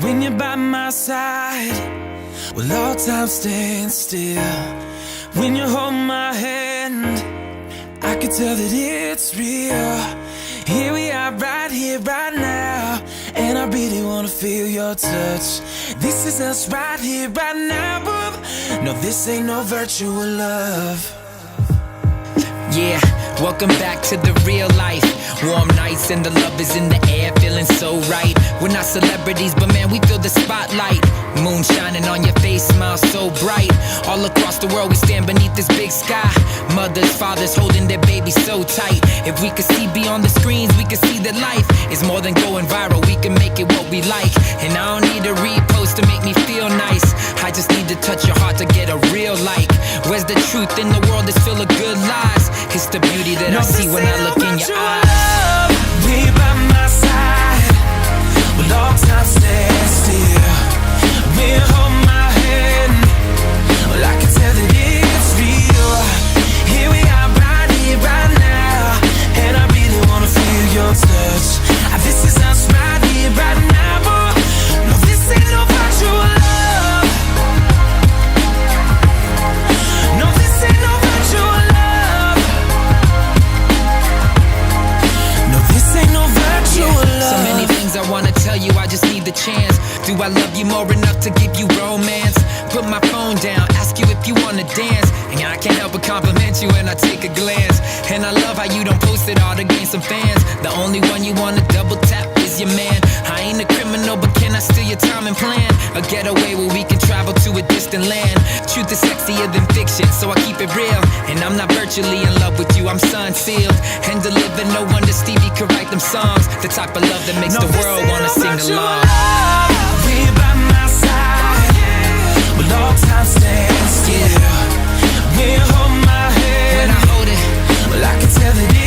When you're by my side, will all time stand still. When you hold my hand, I can tell that it's real. Here we are right here, right now, and I really wanna feel your touch. This is us right here, right now, boo. No, this ain't no virtual love. Yeah, welcome back to the real life. Warm nights and the love is in the air, feeling so right. We're not celebrities, but man, we feel the spotlight. Moon shining on your face, smile so bright. All across the world, we stand beneath this big sky. Mothers, fathers holding their babies so tight. If we could see beyond the screens, we could see that life is more than going viral. We can make it what we like. And I don't need a repost to make me feel nice. I just need to touch your heart to get a real like. Where's the truth in the world that's full of good lies? It's the beauty that I see when I look in your eyes. Be by my side, will all time stand still. Will hold my hand, well I can tell that it's real. Here we are right here, right now, and I really wanna feel your touch. This is us right here, right now, boy. No, this ain't no virtual love. No, this ain't no virtual love. No, this ain't no virtual love. So many things I wanna tell you, I just need the chance. Do I love you more enough to give you romance? put my phone down, ask you if you wanna dance, and I can't help but compliment you when I take a glance. And I love how you don't post it all to gain some fans. The only one you wanna double tap is your man. I ain't a criminal, but can I steal your time and plan a getaway where we can travel to a distant land? Truth is sexier than fiction, so I keep it real. And I'm not virtually in love with you, I'm sun-sealed and delivered. No wonder Stevie could write them songs. The type of love that makes the world wanna sing along. When you're by my side, will all time stand still. When you hold my hand, when I hold it, well, I can tell that